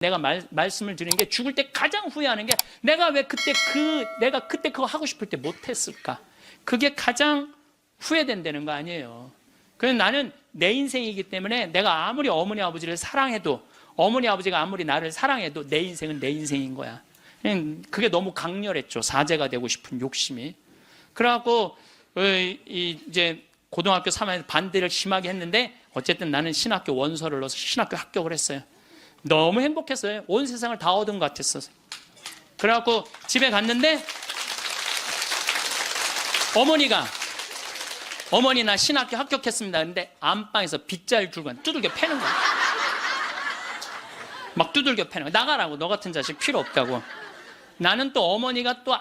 내가 말씀을 드리는 게 죽을 때 가장 후회하는 게 내가 왜 내가 그때 그거 하고 싶을 때 못했을까? 그게 가장 후회된다는 거 아니에요. 그래서 나는 내 인생이기 때문에 내가 아무리 어머니 아버지를 사랑해도 어머니 아버지가 아무리 나를 사랑해도 내 인생은 내 인생인 거야. 그게 너무 강렬했죠. 사제가 되고 싶은 욕심이. 그래갖고 이제 고등학교 3학년 반대를 심하게 했는데 어쨌든 나는 신학교 원서를 넣어서 신학교 합격을 했어요. 너무 행복했어요. 온 세상을 다 얻은 것 같았어요. 그래갖고 집에 갔는데 어머니 나 신학교 합격했습니다. 근데 안방에서 빗자루 들고 두들겨 패는 거야. 막 두들겨 패는 거야. 나가라고. 너 같은 자식 필요 없다고. 나는 또 어머니가 또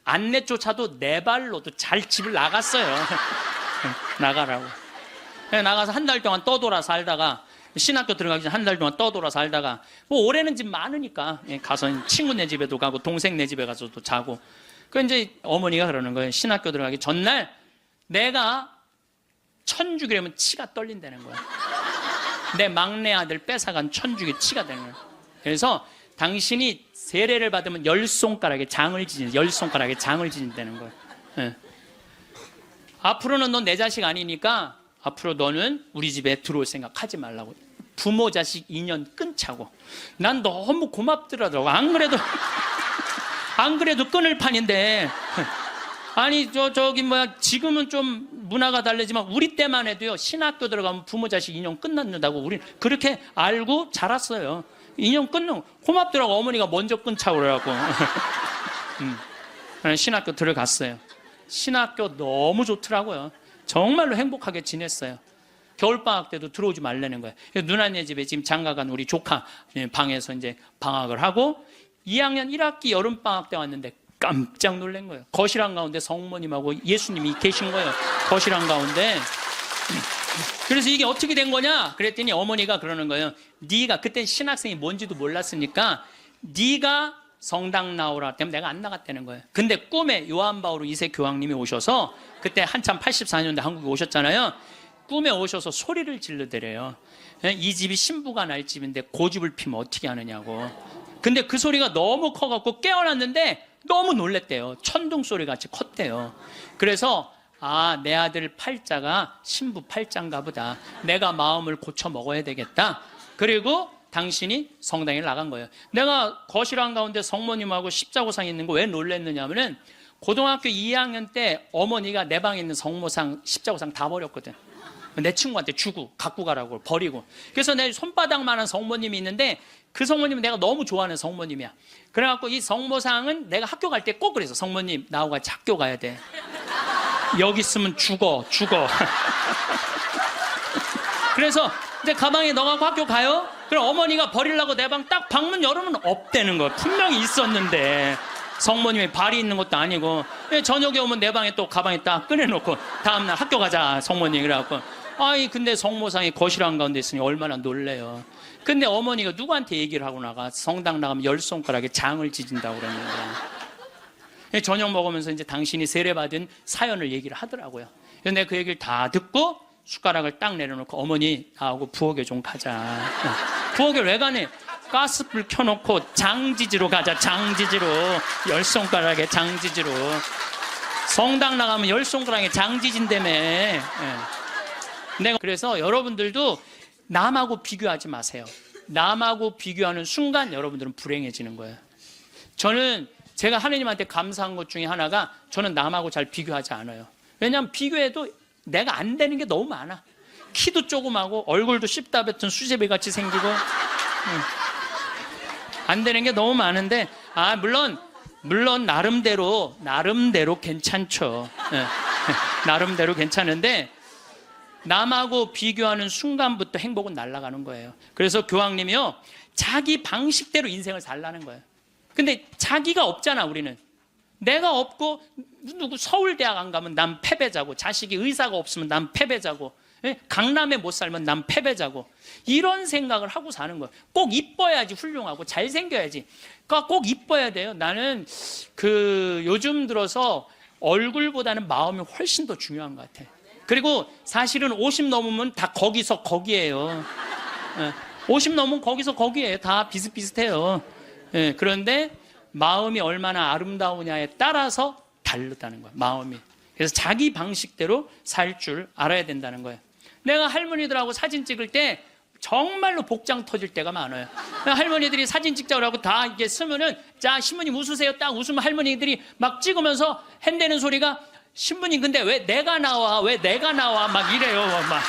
안내조차도 내 발로도 잘 집을 나갔어요. 나가라고. 나가서 한 달 동안 떠돌아 살다가 신학교 들어가기 전에 한 달 동안 떠돌아 살다가 뭐 올해는 집 많으니까 가서 친구네 집에도 가고 동생 네 집에 가서도 자고. 그 이제 어머니가 그러는 거예요. 신학교 들어가기 전날 내가 천주기라면 치가 떨린다는 거야. 내 막내 아들 뺏어간 천주기 치가 되는 거야. 그래서 당신이 세례를 받으면 열 손가락에 장을 지진다는 거야. 네. 앞으로는 넌 내 자식 아니니까 앞으로 너는 우리 집에 들어올 생각 하지 말라고. 부모 자식 인연 끊자고. 난 너무 고맙더라고. 안 그래도 끊을 판인데. 아니 지금은 좀 문화가 다르지만 우리 때만 해도요, 신학교 들어가면 부모 자식 인연 끝났는다고 우리 그렇게 알고 자랐어요. 인연 끊는 고맙더라고. 어머니가 먼저 끊자고 그래갖고. 신학교 들어갔어요. 신학교 너무 좋더라고요. 정말로 행복하게 지냈어요. 겨울방학 때도 들어오지 말라는 거예요. 누나네 집에 지금 장가간 우리 조카 방에서 이제 방학을 하고 2학년 1학기 여름방학 때 왔는데 깜짝 놀란 거예요. 거실 한가운데 성모님하고 예수님이 계신 거예요. 거실 한가운데. 그래서 이게 어떻게 된 거냐? 그랬더니 어머니가 그러는 거예요. 네가 그때 신학생이 뭔지도 몰랐으니까 네가 성당 나오라 때문에 내가 안 나갔다는 거예요. 근데 꿈에 요한 바오로 2세 교황님이 오셔서 그때 한참 84년대 한국에 오셨잖아요. 꿈에 오셔서 소리를 질러대래요. 이 집이 신부가 날 집인데 고집을 피면 어떻게 하느냐고. 근데 그 소리가 너무 커갖고 깨어났는데 너무 놀랬대요. 천둥 소리 같이 컸대요. 그래서 내 아들 팔자가 신부 팔자인가 보다. 내가 마음을 고쳐 먹어야 되겠다. 그리고 당신이 성당에 나간 거예요. 내가 거실 한가운데 성모님하고 십자고상 있는 거 왜 놀랬느냐 하면은 고등학교 2학년 때 어머니가 내 방에 있는 성모상 십자고상 다 버렸거든. 내 친구한테 주고 갖고 가라고 버리고. 그래서 내 손바닥만한 성모님이 있는데 그 성모님은 내가 너무 좋아하는 성모님이야. 그래갖고 이 성모상은 내가 학교 갈 때 꼭 그래서 성모님 나하고 같이 학교 가야 돼. 여기 있으면 죽어. 그래서 내 가방에 넣어갖고 학교 가요? 그럼 어머니가 버리려고 내 방 딱 방문 열으면 없다는 거야. 분명히 있었는데 성모님이 발이 있는 것도 아니고. 저녁에 오면 내 방에 또 가방에 딱 꺼내놓고 다음날 학교 가자 성모님. 그래갖고 근데 성모상이 거실 한가운데 있으니 얼마나 놀래요. 근데 어머니가 누구한테 얘기를 하고 나가? 성당 나가면 열 손가락에 장을 지진다고 그러는데. 저녁 먹으면서 이제 당신이 세례받은 사연을 얘기를 하더라고요. 근데 그 얘기를 다 듣고 숟가락을 딱 내려놓고 어머니 나하고 부엌에 좀 가자. 부엌에 왜 가니? 가스불 켜놓고 장지지로 가자. 장지지로. 열 손가락에 장지지로. 성당 나가면 열 손가락에 장지진다며. 그래서 여러분들도 남하고 비교하지 마세요. 남하고 비교하는 순간 여러분들은 불행해지는 거예요. 제가 하느님한테 감사한 것 중에 하나가 저는 남하고 잘 비교하지 않아요. 왜냐하면 비교해도 내가 안 되는 게 너무 많아. 키도 조그마고 얼굴도 씹다 뱉은 수제비 같이 생기고 안 되는 게 너무 많은데 물론 나름대로 괜찮죠. 나름대로 괜찮은데 남하고 비교하는 순간부터 행복은 날아가는 거예요. 그래서 교황님이요, 자기 방식대로 인생을 살라는 거예요. 근데 자기가 없잖아. 우리는 내가 없고 누구 서울대학 안 가면 난 패배자고, 자식이 의사가 없으면 난 패배자고, 강남에 못 살면 난 패배자고, 이런 생각을 하고 사는 거예요. 꼭 이뻐야지 훌륭하고 잘생겨야지. 그러니까 꼭 이뻐야 돼요. 나는 요즘 들어서 얼굴보다는 마음이 훨씬 더 중요한 것 같아. 그리고 사실은 50 넘으면 다 거기서 거기예요. 50 넘으면 거기서 거기에 다 비슷비슷해요. 예, 그런데 마음이 얼마나 아름다우냐에 따라서 다르다는 거예요. 마음이. 그래서 자기 방식대로 살 줄 알아야 된다는 거예요. 내가 할머니들하고 사진 찍을 때 정말로 복장 터질 때가 많아요. 할머니들이 사진 찍자고 하고 다 이게 쓰면은, 자, 신부님 웃으세요. 딱 웃으면 할머니들이 막 찍으면서 핸대는 소리가, 신부님 근데 왜 내가 나와? 왜 내가 나와? 막 이래요. 막.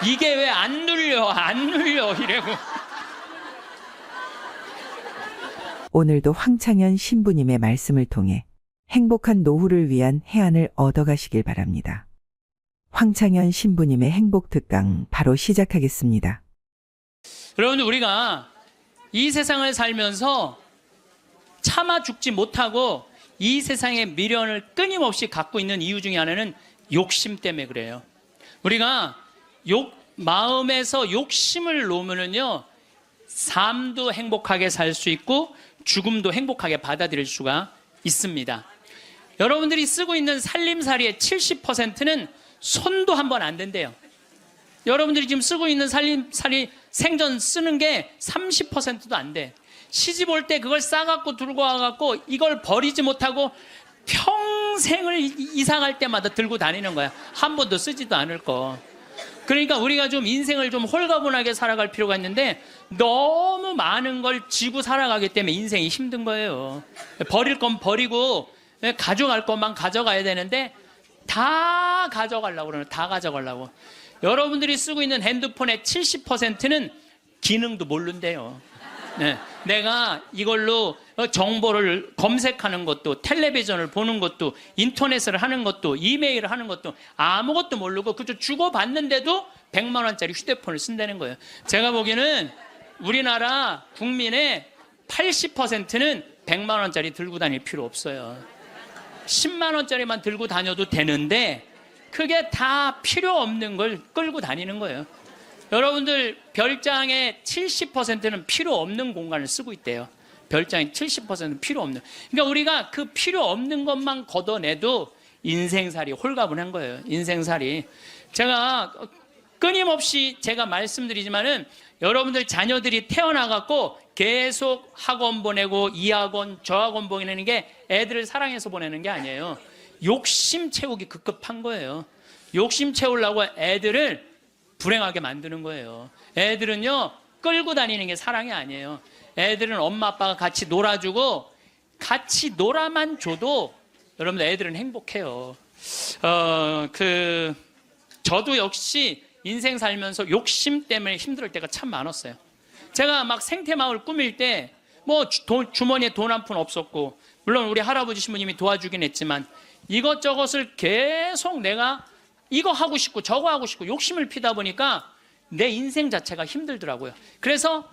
이게 왜 안 눌려? 안 눌려? 이래고. 오늘도 황창현 신부님의 말씀을 통해 행복한 노후를 위한 해안을 얻어가시길 바랍니다. 황창현 신부님의 행복 특강 바로 시작하겠습니다. 여러분들, 우리가 이 세상을 살면서 차마 죽지 못하고 이 세상의 미련을 끊임없이 갖고 있는 이유 중에 하나는 욕심 때문에 그래요. 우리가 마음에서 욕심을 놓으면요, 삶도 행복하게 살 수 있고 죽음도 행복하게 받아들일 수가 있습니다. 여러분들이 쓰고 있는 살림살이의 70%는 손도 한 번 안 댄대요. 여러분들이 지금 쓰고 있는 살림살이 생전 쓰는 게 30%도 안 돼. 시집 올 때 그걸 싸갖고 들고 와갖고 이걸 버리지 못하고 평생을 이사 갈 때마다 들고 다니는 거야. 한 번도 쓰지도 않을 거. 그러니까 우리가 좀 인생을 좀 홀가분하게 살아갈 필요가 있는데 너무 많은 걸 쥐고 살아가기 때문에 인생이 힘든 거예요. 버릴 건 버리고 가져갈 것만 가져가야 되는데 다 가져가려고 그러는, 다 가져가려고. 여러분들이 쓰고 있는 핸드폰의 70%는 기능도 모른대요. 네, 내가 이걸로 정보를 검색하는 것도, 텔레비전을 보는 것도, 인터넷을 하는 것도, 이메일을 하는 것도 아무것도 모르고 그저 주고받는데도 100만 원짜리 휴대폰을 쓴다는 거예요. 제가 보기에는 우리나라 국민의 80%는 100만 원짜리 들고 다닐 필요 없어요. 10만 원짜리만 들고 다녀도 되는데 그게 다 필요 없는 걸 끌고 다니는 거예요. 여러분들, 별장의 70%는 필요 없는 공간을 쓰고 있대요. 별장의 70%는 필요 없는. 그러니까 우리가 그 필요 없는 것만 걷어내도 인생살이 홀가분한 거예요. 인생살이. 제가 끊임없이 제가 말씀드리지만은 여러분들 자녀들이 태어나갖고 계속 학원 보내고 이 학원 저 학원 보내는 게 애들을 사랑해서 보내는 게 아니에요. 욕심 채우기 급급한 거예요. 욕심 채우려고 애들을 불행하게 만드는 거예요. 애들은요, 끌고 다니는 게 사랑이 아니에요. 애들은 엄마 아빠가 같이 놀아주고 같이 놀아만 줘도 여러분들 애들은 행복해요. 저도 역시 인생 살면서 욕심 때문에 힘들 때가 참 많았어요. 제가 막 생태마을 꾸밀 때 뭐 주머니에 돈 한 푼 없었고, 물론 우리 할아버지 신부님이 도와주긴 했지만 이것저것을 계속 내가 이거 하고 싶고 저거 하고 싶고 욕심을 피다 보니까 내 인생 자체가 힘들더라고요. 그래서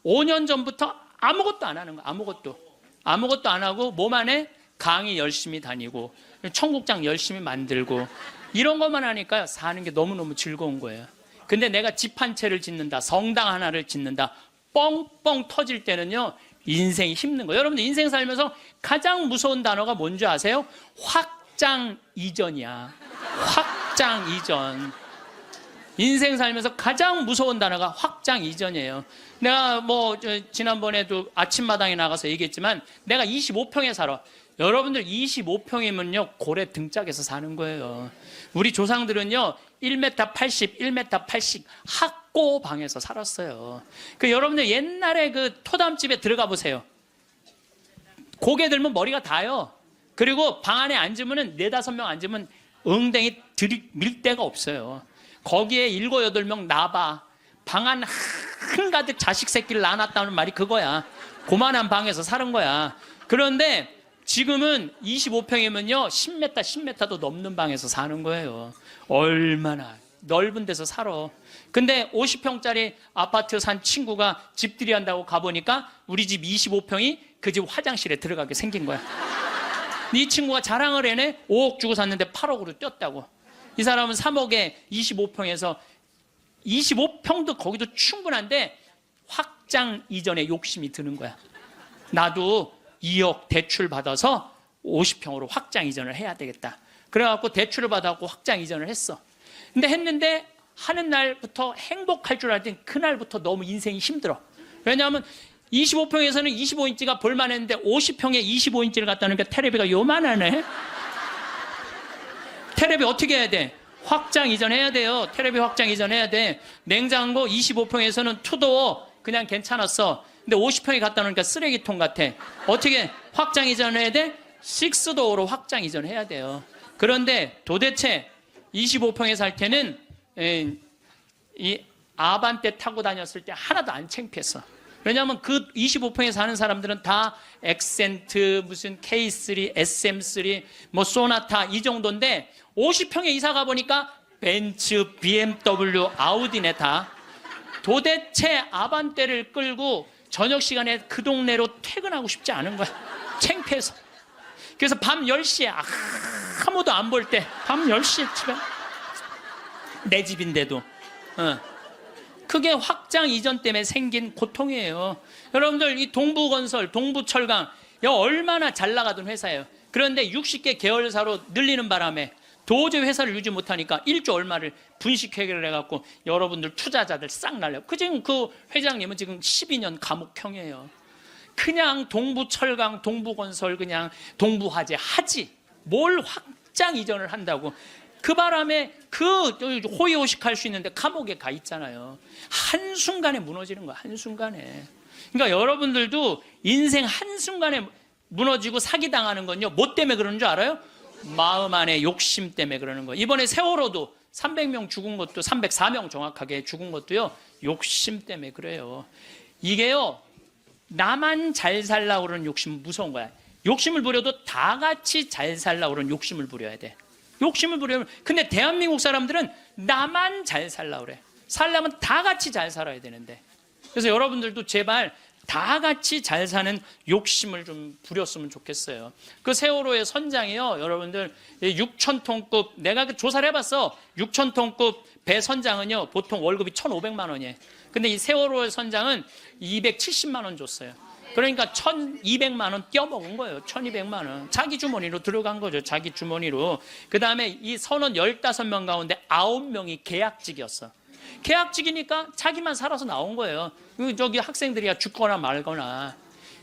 5년 전부터 아무것도 안 하는 거예요. 아무것도 안 하고 몸 안에 강의 열심히 다니고 청국장 열심히 만들고 이런 것만 하니까 사는 게 너무너무 즐거운 거예요. 근데 내가 집 한 채를 짓는다, 성당 하나를 짓는다, 뻥뻥 터질 때는요, 인생이 힘든 거예요. 여러분들 인생 살면서 가장 무서운 단어가 뭔지 아세요? 확장 이전이야. 확장 이전. 인생 살면서 가장 무서운 단어가 확장 이전이에요. 내가 지난번에도 아침마당에 나가서 얘기했지만 내가 25평에 살아. 여러분들 25평이면요 고래 등짝에서 사는 거예요. 우리 조상들은요 1m 80, 1m 80 학고 방에서 살았어요. 여러분들 옛날에 그 토담집에 들어가 보세요. 고개 들면 머리가 닿아요. 그리고 방 안에 앉으면은 4-5명 앉으면 엉덩이 들이밀 데가 없어요. 거기에 7-8명 나봐. 방 안 한가득 자식 새끼를 낳아놨다는 말이 그거야. 고만한 방에서 사는 거야. 그런데 지금은 25평이면요 10m도 넘는 방에서 사는 거예요. 얼마나 넓은 데서 살아. 근데 50평짜리 아파트 산 친구가 집들이 한다고 가보니까 우리 집 25평이 그 집 화장실에 들어가게 생긴 거야. 이 친구가 자랑을 해내. 5억 주고 샀는데 8억으로 뛰었다고. 이 사람은 3억에 25평에서 25평도 거기도 충분한데 확장 이전에 욕심이 드는 거야. 나도 2억 대출 받아서 50평으로 확장 이전을 해야 되겠다. 그래갖고 대출을 받아갖고 확장 이전을 했어. 근데 했는데 하는 날부터 행복할 줄 알았더니 그날부터 너무 인생이 힘들어. 왜냐하면 25평에서는 25인치가 볼만했는데 50평에 25인치를 갖다 놓으니까 테레비가 요만하네. 테레비 어떻게 해야 돼? 확장 이전해야 돼요. 테레비 확장 이전해야 돼. 냉장고 25평에서는 투도어 그냥 괜찮았어. 근데 50평에 갖다 놓으니까 쓰레기통 같아. 어떻게 확장 이전해야 돼? 6도어로 확장 이전해야 돼요. 그런데 도대체 25평에 살 때는 이 아반떼 타고 다녔을 때 하나도 안 창피했어. 왜냐하면 그 25평에 사는 사람들은 다 엑센트, 무슨 K3, SM3, 뭐 소나타 이 정도인데 50평에 이사 가보니까 벤츠, BMW, 아우디네 다. 도대체 아반떼를 끌고 저녁 시간에 그 동네로 퇴근하고 싶지 않은 거야. 창피해서. 그래서 밤 10시에 아무도 안 볼 때 밤 10시에 집에 내 집인데도 그게 확장 이전 때문에 생긴 고통이에요. 여러분들 이 동부건설, 동부철강 이거 얼마나 잘 나가던 회사예요. 그런데 60개 계열사로 늘리는 바람에 도저히 회사를 유지 못하니까 1조 얼마를 분식회계를 해갖고 여러분들 투자자들 싹 날려. 지금 그 회장님은 지금 12년 감옥형이에요. 그냥 동부철강, 동부건설 그냥 동부화재 하지 뭘 확장 이전을 한다고. 그 바람에 그 호의호식할 수 있는데 감옥에 가 있잖아요. 한순간에 무너지는 거야. 한순간에. 그러니까 여러분들도 인생 한순간에 무너지고 사기당하는 건요. 뭐 때문에 그러는 줄 알아요? 마음 안에 욕심 때문에 그러는 거예요. 이번에 세월호도 300명 죽은 것도 304명 정확하게 죽은 것도요. 욕심 때문에 그래요. 이게요. 나만 잘 살려고 그러는 욕심은 무서운 거야. 욕심을 부려도 다 같이 잘 살려고 그러는 욕심을 부려야 돼. 욕심을 부리면. 근데 대한민국 사람들은 나만 잘 살려고 그래. 살려면 다 같이 잘 살아야 되는데. 그래서 여러분들도 제발 다 같이 잘 사는 욕심을 좀 부렸으면 좋겠어요. 그 세월호의 선장이요, 여러분들 6,000톤급, 내가 그 조사를 해봤어. 6,000톤급 배 선장은요 보통 월급이 1,500만 원이에요. 근데 이 세월호의 선장은 270만 원 줬어요. 그러니까 1,200만 원 떼어먹은 거예요. 1,200만 원. 자기 주머니로 들어간 거죠. 자기 주머니로. 그 다음에 이 선원 15명 가운데 9명이 계약직이었어. 계약직이니까 자기만 살아서 나온 거예요. 저기 학생들이야 죽거나 말거나.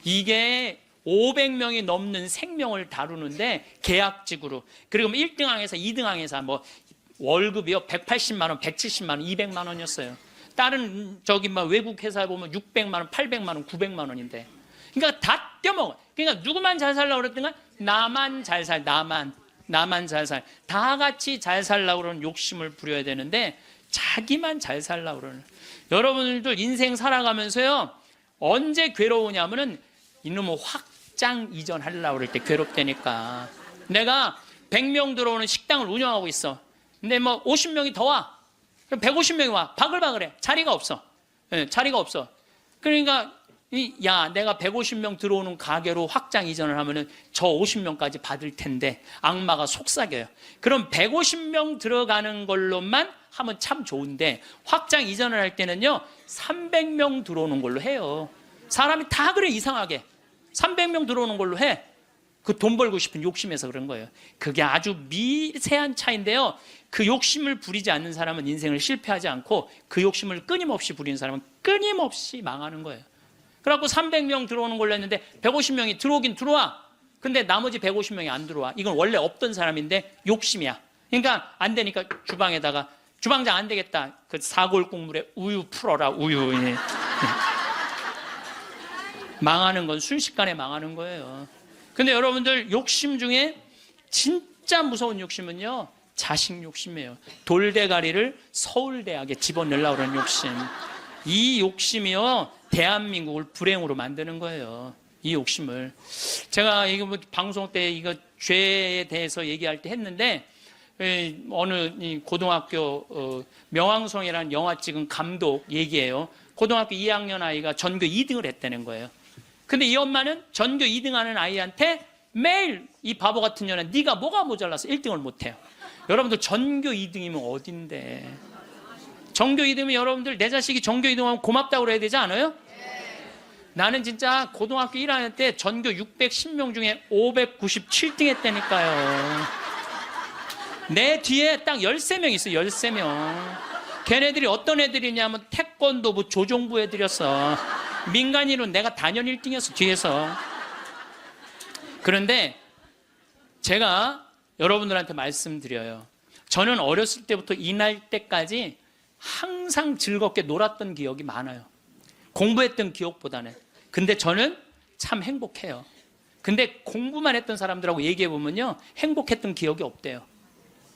이게 500명이 넘는 생명을 다루는데 계약직으로. 그리고 1등항에서 2등항에서 뭐 월급이요 180만 원, 170만 원, 200만 원이었어요. 다른 저기 막 외국 회사에 보면 600만 원, 800만 원, 900만 원인데. 그러니까 다 떼먹어. 그러니까 누구만 잘 살려고 그랬던가? 나만 잘 살, 나만 잘 살. 다 같이 잘 살려고 그러는 욕심을 부려야 되는데 자기만 잘 살려고 그러는. 여러분들도 인생 살아가면서요. 언제 괴로우냐면은 이놈의 확장 이전하려고 그럴 때 괴롭다니까. 내가 100명 들어오는 식당을 운영하고 있어. 근데 뭐 50명이 더 와. 그럼 150명이 와. 바글바글해. 자리가 없어. 네, 자리가 없어. 그러니까 야, 내가 150명 들어오는 가게로 확장 이전을 하면은 저 50명까지 받을 텐데 악마가 속삭여요. 그럼 150명 들어가는 걸로만 하면 참 좋은데 확장 이전을 할 때는요 300명 들어오는 걸로 해요. 사람이 다 그래. 이상하게 300명 들어오는 걸로 해. 그 돈 벌고 싶은 욕심에서 그런 거예요. 그게 아주 미세한 차이인데요. 그 욕심을 부리지 않는 사람은 인생을 실패하지 않고 그 욕심을 끊임없이 부리는 사람은 끊임없이 망하는 거예요. 그래갖고 300명 들어오는 걸로 했는데 150명이 들어오긴 들어와. 근데 나머지 150명이 안 들어와. 이건 원래 없던 사람인데 욕심이야. 그러니까 안 되니까 주방에다가 주방장 안 되겠다. 그 사골 국물에 우유 풀어라. 우유. 망하는 건 순식간에 망하는 거예요. 근데 여러분들 욕심 중에 진짜 무서운 욕심은요. 자식 욕심이에요. 돌대가리를 서울대학에 집어넣으려고 그러는 욕심. 이 욕심이요. 대한민국을 불행으로 만드는 거예요. 이 욕심을. 제가 이거 뭐 방송 때 이거 죄에 대해서 얘기할 때 했는데 어느 고등학교 명왕성이라는 영화 찍은 감독 얘기예요. 고등학교 2학년 아이가 전교 2등을 했다는 거예요. 근데 이 엄마는 전교 2등 하는 아이한테 매일 이 바보 같은 년은 네가 뭐가 모자라서 1등을 못해요. 여러분들 전교 2등이면 어딘데. 전교 2등이면 여러분들 내 자식이 전교 2등하면 고맙다고 그래야 되지 않아요? 나는 진짜 고등학교 1학년 때 전교 610명 중에 597등 했다니까요. 내 뒤에 딱 13명 있어요. 13명. 걔네들이 어떤 애들이냐면 태권도부 조종부 애들이었어. 민간인은 내가 단연 1등이었어. 뒤에서. 그런데 제가 여러분들한테 말씀드려요. 저는 어렸을 때부터 이 날 때까지 항상 즐겁게 놀았던 기억이 많아요. 공부했던 기억보다는. 근데 저는 참 행복해요. 근데 공부만 했던 사람들하고 얘기해 보면요, 행복했던 기억이 없대요.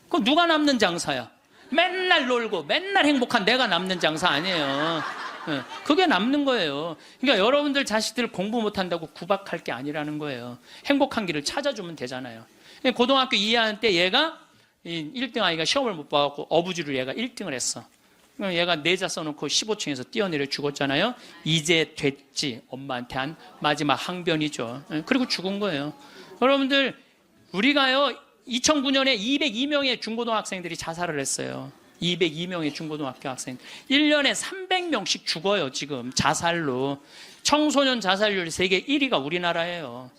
그럼 누가 남는 장사야? 맨날 놀고 맨날 행복한 내가 남는 장사 아니에요. 그게 남는 거예요. 그러니까 여러분들 자식들 공부 못한다고 구박할 게 아니라는 거예요. 행복한 길을 찾아주면 되잖아요. 고등학교 2학년 때 얘가 1등 아이가 시험을 못 봐갖고 어부지로 얘가 1등을 했어. 그럼 얘가 내자 써놓고 15층에서 뛰어내려 죽었잖아요. 이제 됐지. 엄마한테 한 마지막 항변이죠. 그리고 죽은 거예요. 여러분들, 우리가요 2009년에 202명의 중고등학생들이 자살을 했어요. 202명의 중고등학교 학생. 1년에 300명씩 죽어요, 지금. 자살로. 청소년 자살률 세계 1위가 우리나라예요.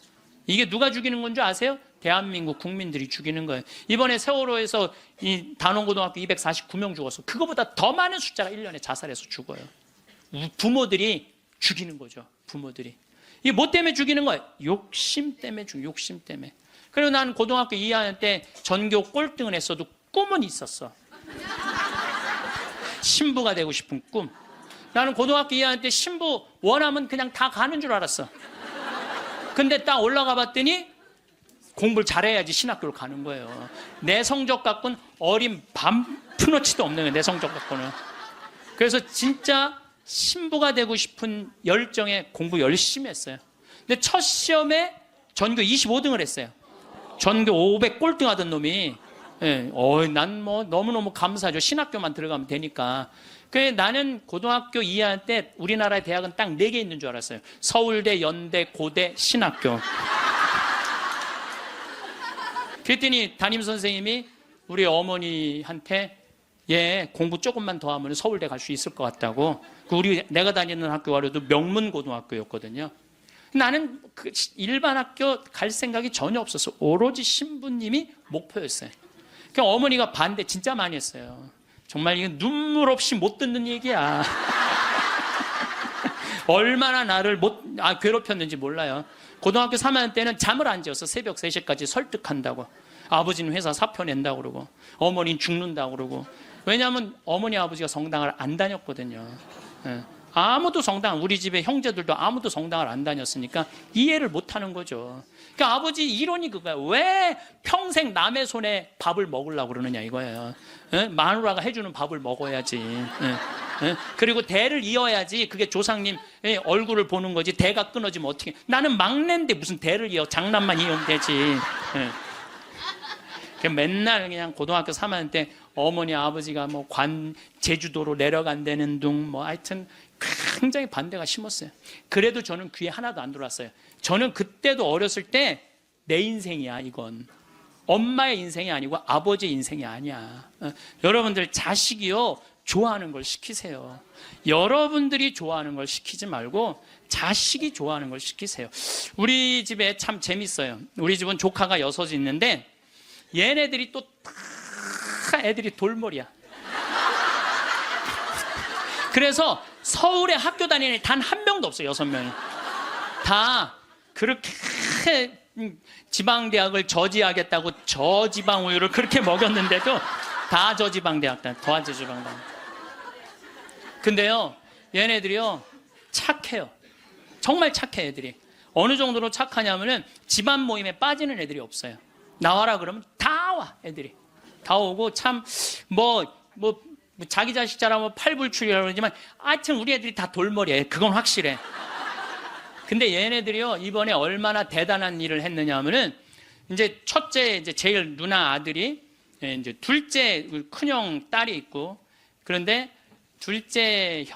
이게 누가 죽이는 건 줄 아세요? 대한민국 국민들이 죽이는 거예요. 이번에 세월호에서 이 단원고등학교 249명 죽었어. 그거보다 더 많은 숫자가 1년에 자살해서 죽어요. 부모들이 죽이는 거죠. 부모들이. 이게 뭐 때문에 죽이는 거예요? 욕심 때문에 욕심 때문에. 그리고 나는 고등학교 2학년 때 전교 꼴등을 했어도 꿈은 있었어. 신부가 되고 싶은 꿈. 나는 고등학교 2학년 때 신부 원하면 그냥 다 가는 줄 알았어. 근데 딱 올라가 봤더니 공부를 잘해야지 신학교를 가는 거예요. 내 성적 갖고는 어린 반푼어치도 없는 거예요. 내 성적 갖고는. 그래서 진짜 신부가 되고 싶은 열정에 공부 열심히 했어요. 근데 첫 시험에 전교 25등을 했어요. 전교 500 꼴등 하던 놈이. 난 뭐 너무너무 감사하죠. 신학교만 들어가면 되니까. 그래서 나는 고등학교 2학년 때 우리나라의 대학은 딱 4개 있는 줄 알았어요. 서울대, 연대, 고대, 신학교. 그랬더니 담임선생님이 우리 어머니한테 얘 공부 조금만 더 하면 서울대 갈 수 있을 것 같다고. 내가 다니는 학교와도 명문고등학교였거든요. 나는 그 일반 학교 갈 생각이 전혀 없었어. 오로지 신부님이 목표였어요. 그러니까 어머니가 반대 진짜 많이 했어요. 정말 이건 눈물 없이 못 듣는 얘기야. 얼마나 나를 괴롭혔는지 몰라요. 고등학교 3학년 때는 잠을 안 재웠어. 새벽 3시까지 설득한다고. 아버지는 회사 사표 낸다고 그러고 어머니는 죽는다고 그러고. 왜냐하면 어머니 아버지가 성당을 안 다녔거든요. 아무도 우리 집에 형제들도 아무도 성당을 안 다녔으니까 이해를 못 하는 거죠. 그러니까 아버지 이론이 그거예요. 왜 평생 남의 손에 밥을 먹으려고 그러느냐 이거예요. 마누라가 해주는 밥을 먹어야지. 그리고 대를 이어야지. 그게 조상님 얼굴을 보는 거지. 대가 끊어지면 어떻게. 나는 막내인데 무슨 대를 이어. 장남만 이으면 되지. 맨날 그냥 고등학교 3학년 때 어머니 아버지가 제주도로 내려간다는 둥 하여튼 굉장히 반대가 심했어요. 그래도 저는 귀에 하나도 안 들어왔어요. 저는 그때도 어렸을 때 내 인생이야 이건. 엄마의 인생이 아니고 아버지의 인생이 아니야. 여러분들 자식이요 좋아하는 걸 시키세요. 여러분들이 좋아하는 걸 시키지 말고 자식이 좋아하는 걸 시키세요. 우리 집에 참 재밌어요. 우리 집은 조카가 6이 있는데 얘네들이 또 다 애들이 돌머리야. 그래서 서울에 학교 다니는 애 단 한 명도 없어요. 6명이. 다 그렇게 지방대학을 저지하겠다고 저지방우유를 그렇게 먹였는데도 다 저지방대학 더 저지방대학. 근데요 얘네들이요 착해요. 정말 착해 애들이. 어느 정도로 착하냐면은 집안 모임에 빠지는 애들이 없어요. 나와라 그러면 다 와. 애들이 다 오고 참 자기 자식 자라면 팔불출이라고 그러지만 하여튼 우리 애들이 다 돌머리예요. 그건 확실해. 근데 얘네들이요 이번에 얼마나 대단한 일을 했느냐 하면은 이제 첫째 이제 제일 누나 아들이 이제 둘째 큰형 딸이 있고 그런데 둘째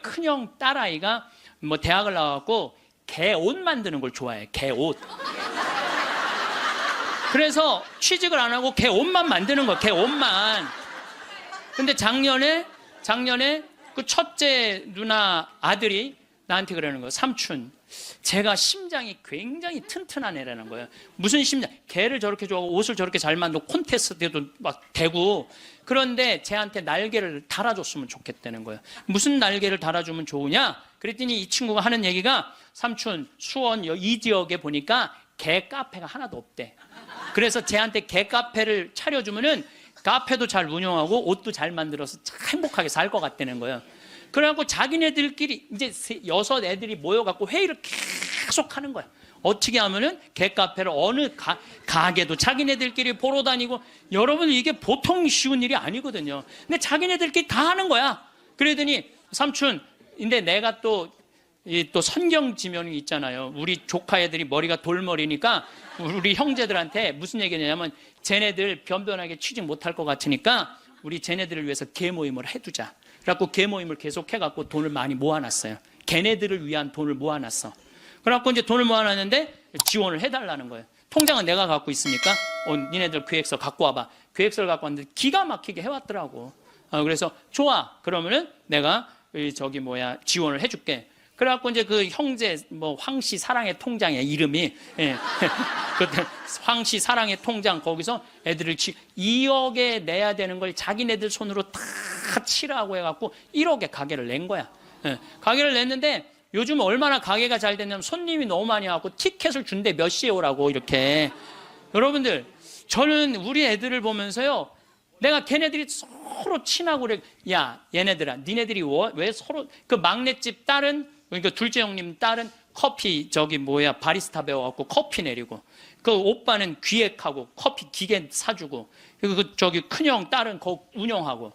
큰형 딸아이가 대학을 나와갖고 개 옷 만드는 걸 좋아해. 개 옷. 그래서 취직을 안 하고 개 옷만 만드는 거야. 개 옷만. 근데 작년에 그 첫째 누나 아들이 나한테 그러는 거예요. 삼촌, 제가 심장이 굉장히 튼튼한 애라는 거예요. 무슨 심장? 개를 저렇게 좋아하고 옷을 저렇게 잘 만들고 콘테스트에도 막 대고, 그런데 쟤한테 날개를 달아줬으면 좋겠다는 거예요. 무슨 날개를 달아주면 좋으냐? 그랬더니 이 친구가 하는 얘기가, 삼촌, 수원 이 지역에 보니까 개 카페가 하나도 없대. 그래서 쟤한테 개 카페를 차려주면은 카페도 잘 운영하고 옷도 잘 만들어서 참 행복하게 살 것 같다는 거예요. 그래갖고 자기네들끼리 이제 6 애들이 모여갖고 회의를 계속 하는 거야. 어떻게 하면은 개카페를 어느 가게도 자기네들끼리 보러 다니고, 여러분 이게 보통 쉬운 일이 아니거든요. 근데 자기네들끼리 다 하는 거야. 그러더니 삼촌, 근데 내가 또 선경 지명이 있잖아요. 우리 조카 애들이 머리가 돌머리니까 우리 형제들한테 무슨 얘기냐면, 쟤네들 변변하게 취직 못할 것 같으니까 우리 쟤네들을 위해서 개 모임을 해두자. 그래갖고 개 모임을 계속 해갖고 돈을 많이 모아놨어요. 걔네들을 위한 돈을 모아놨어. 그래갖고 이제 돈을 모아놨는데 지원을 해달라는 거예요. 통장은 내가 갖고 있으니까 니네들 계획서 갖고 와봐. 계획서를 갖고 왔는데 기가 막히게 해왔더라고. 그래서 좋아. 그러면은 내가 지원을 해줄게. 그래갖고 이제 그 형제 황씨 사랑의 통장에 이름이 그때 황씨 사랑의 통장, 거기서 애들을 2억에 내야 되는 걸 자기네들 손으로 다 치라고 해갖고 1억에 가게를 낸 거야. 가게를 냈는데 요즘 얼마나 가게가 잘 됐냐면 손님이 너무 많이 와갖고 티켓을 준대. 몇 시에 오라고 이렇게. 여러분들, 저는 우리 애들을 보면서요, 내가 걔네들이 서로 친하고 그래. 야, 얘네들아, 니네들이 왜 서로, 그 막내집 딸은, 그러니까 둘째 형님 딸은 커피 바리스타 배워갖고 커피 내리고, 그 오빠는 기획하고 커피 기계 사주고, 그리고 큰형 딸은 거 운영하고.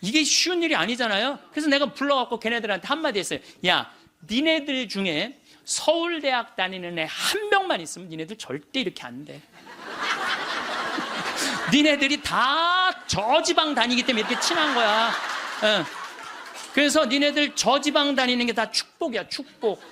이게 쉬운 일이 아니잖아요. 그래서 내가 불러갖고 걔네들한테 한마디 했어요. 야, 니네들 중에 서울대학 다니는 애 한 명만 있으면 니네들 절대 이렇게 안 돼. 니네들이 다 저지방 다니기 때문에 이렇게 친한 거야. 그래서 니네들 저지방 다니는 게 다 축복이야, 축복.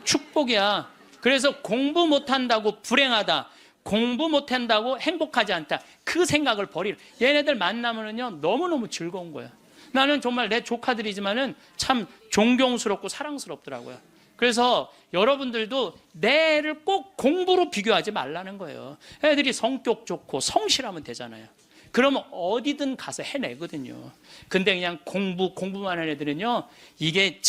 축복이야. 그래서 공부 못한다고 불행하다, 공부 못한다고 행복하지 않다, 그 생각을 버리라. 얘네들 만나면은요, 너무너무 즐거운 거야. 나는 정말 내 조카들이지만은 참 존경스럽고 사랑스럽더라고요. 그래서 여러분들도 내 애를 꼭 공부로 비교하지 말라는 거예요. 애들이 성격 좋고 성실하면 되잖아요. 그러면 어디든 가서 해내거든요. 근데 그냥 공부만 하는 애들은요, 이게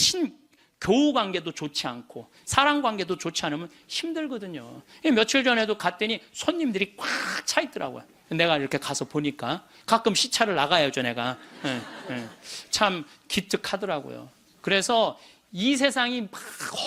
교우 관계도 좋지 않고 사랑 관계도 좋지 않으면 힘들거든요. 며칠 전에도 갔더니 손님들이 꽉 차 있더라고요. 내가 이렇게 가서 보니까 가끔 시차를 나가야죠, 내가. 참 기특하더라고요. 그래서 이 세상이 막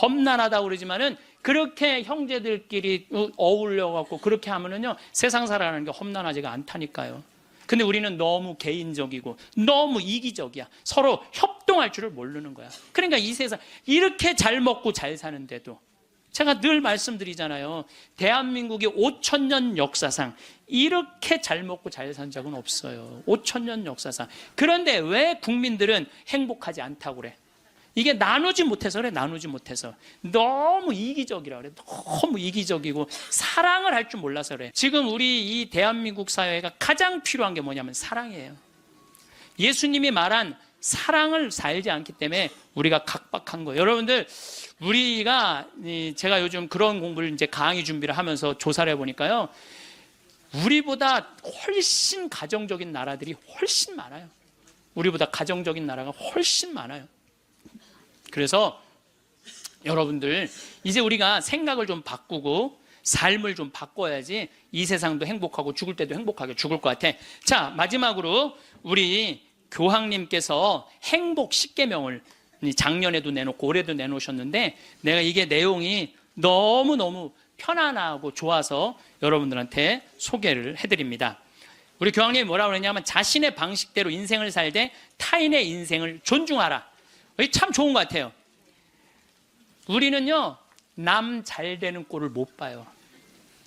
험난하다고 그러지만은 그렇게 형제들끼리 어울려갖고 그렇게 하면은요, 세상 살아가는 게 험난하지가 않다니까요. 근데 우리는 너무 개인적이고 너무 이기적이야. 서로 협동할 줄을 모르는 거야. 그러니까 이 세상 이렇게 잘 먹고 잘 사는데도, 제가 늘 말씀드리잖아요. 대한민국의 5,000년 역사상 이렇게 잘 먹고 잘 산 적은 없어요. 5,000년 역사상. 그런데 왜 국민들은 행복하지 않다고 그래? 이게 나누지 못해서 그래. 나누지 못해서. 너무 이기적이라 그래. 너무 이기적이고 사랑을 할 줄 몰라서 그래. 지금 우리 이 대한민국 사회가 가장 필요한 게 뭐냐면 사랑이에요. 예수님이 말한 사랑을 살지 않기 때문에 우리가 각박한 거예요. 여러분들, 제가 요즘 그런 공부를 이제 강의 준비를 하면서 조사를 해보니까요, 우리보다 훨씬 가정적인 나라들이 훨씬 많아요. 우리보다 가정적인 나라가 훨씬 많아요. 그래서 여러분들, 이제 우리가 생각을 좀 바꾸고 삶을 좀 바꿔야지 이 세상도 행복하고 죽을 때도 행복하게 죽을 것 같아. 자, 마지막으로 우리 교황님께서 행복 10계명을 작년에도 내놓고 올해도 내놓으셨는데, 내가 이게 내용이 너무너무 편안하고 좋아서 여러분들한테 소개를 해드립니다. 우리 교황님이 뭐라고 그러냐면, 자신의 방식대로 인생을 살되 타인의 인생을 존중하라. 이게 참 좋은 것 같아요. 우리는요, 남 잘 되는 꼴을 못 봐요.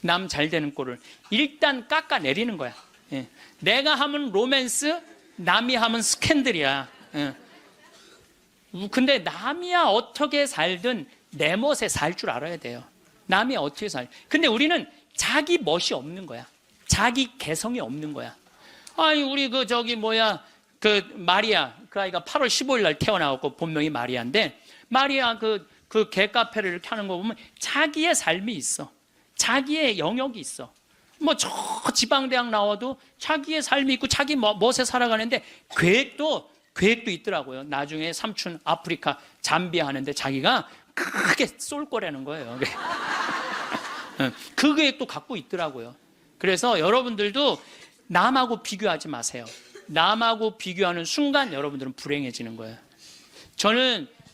남 잘 되는 꼴을 일단 깎아내리는 거야. 내가 하면 로맨스, 남이 하면 스캔들이야. 근데 남이야 어떻게 살든 내 멋에 살 줄 알아야 돼요. 남이 어떻게 근데 우리는 자기 멋이 없는 거야. 자기 개성이 없는 거야. 아니, 우리 그 마리아, 그 아이가 8월 15일 날 태어나고 본명이 마리아인데, 마리아 그 개카페를 이렇게 하는 거 보면 자기의 삶이 있어. 자기의 영역이 있어. 뭐 저 지방대학 나와도 자기의 삶이 있고 자기 멋에 살아가는데 계획도 있더라고요. 나중에 삼촌 아프리카 잠비아 하는데 자기가 크게 쏠 거라는 거예요. 그 계획도 갖고 있더라고요. 그래서 여러분들도 남하고 비교하지 마세요. 남하고 비교하는 순간 여러분들은 불행해지는 거예요.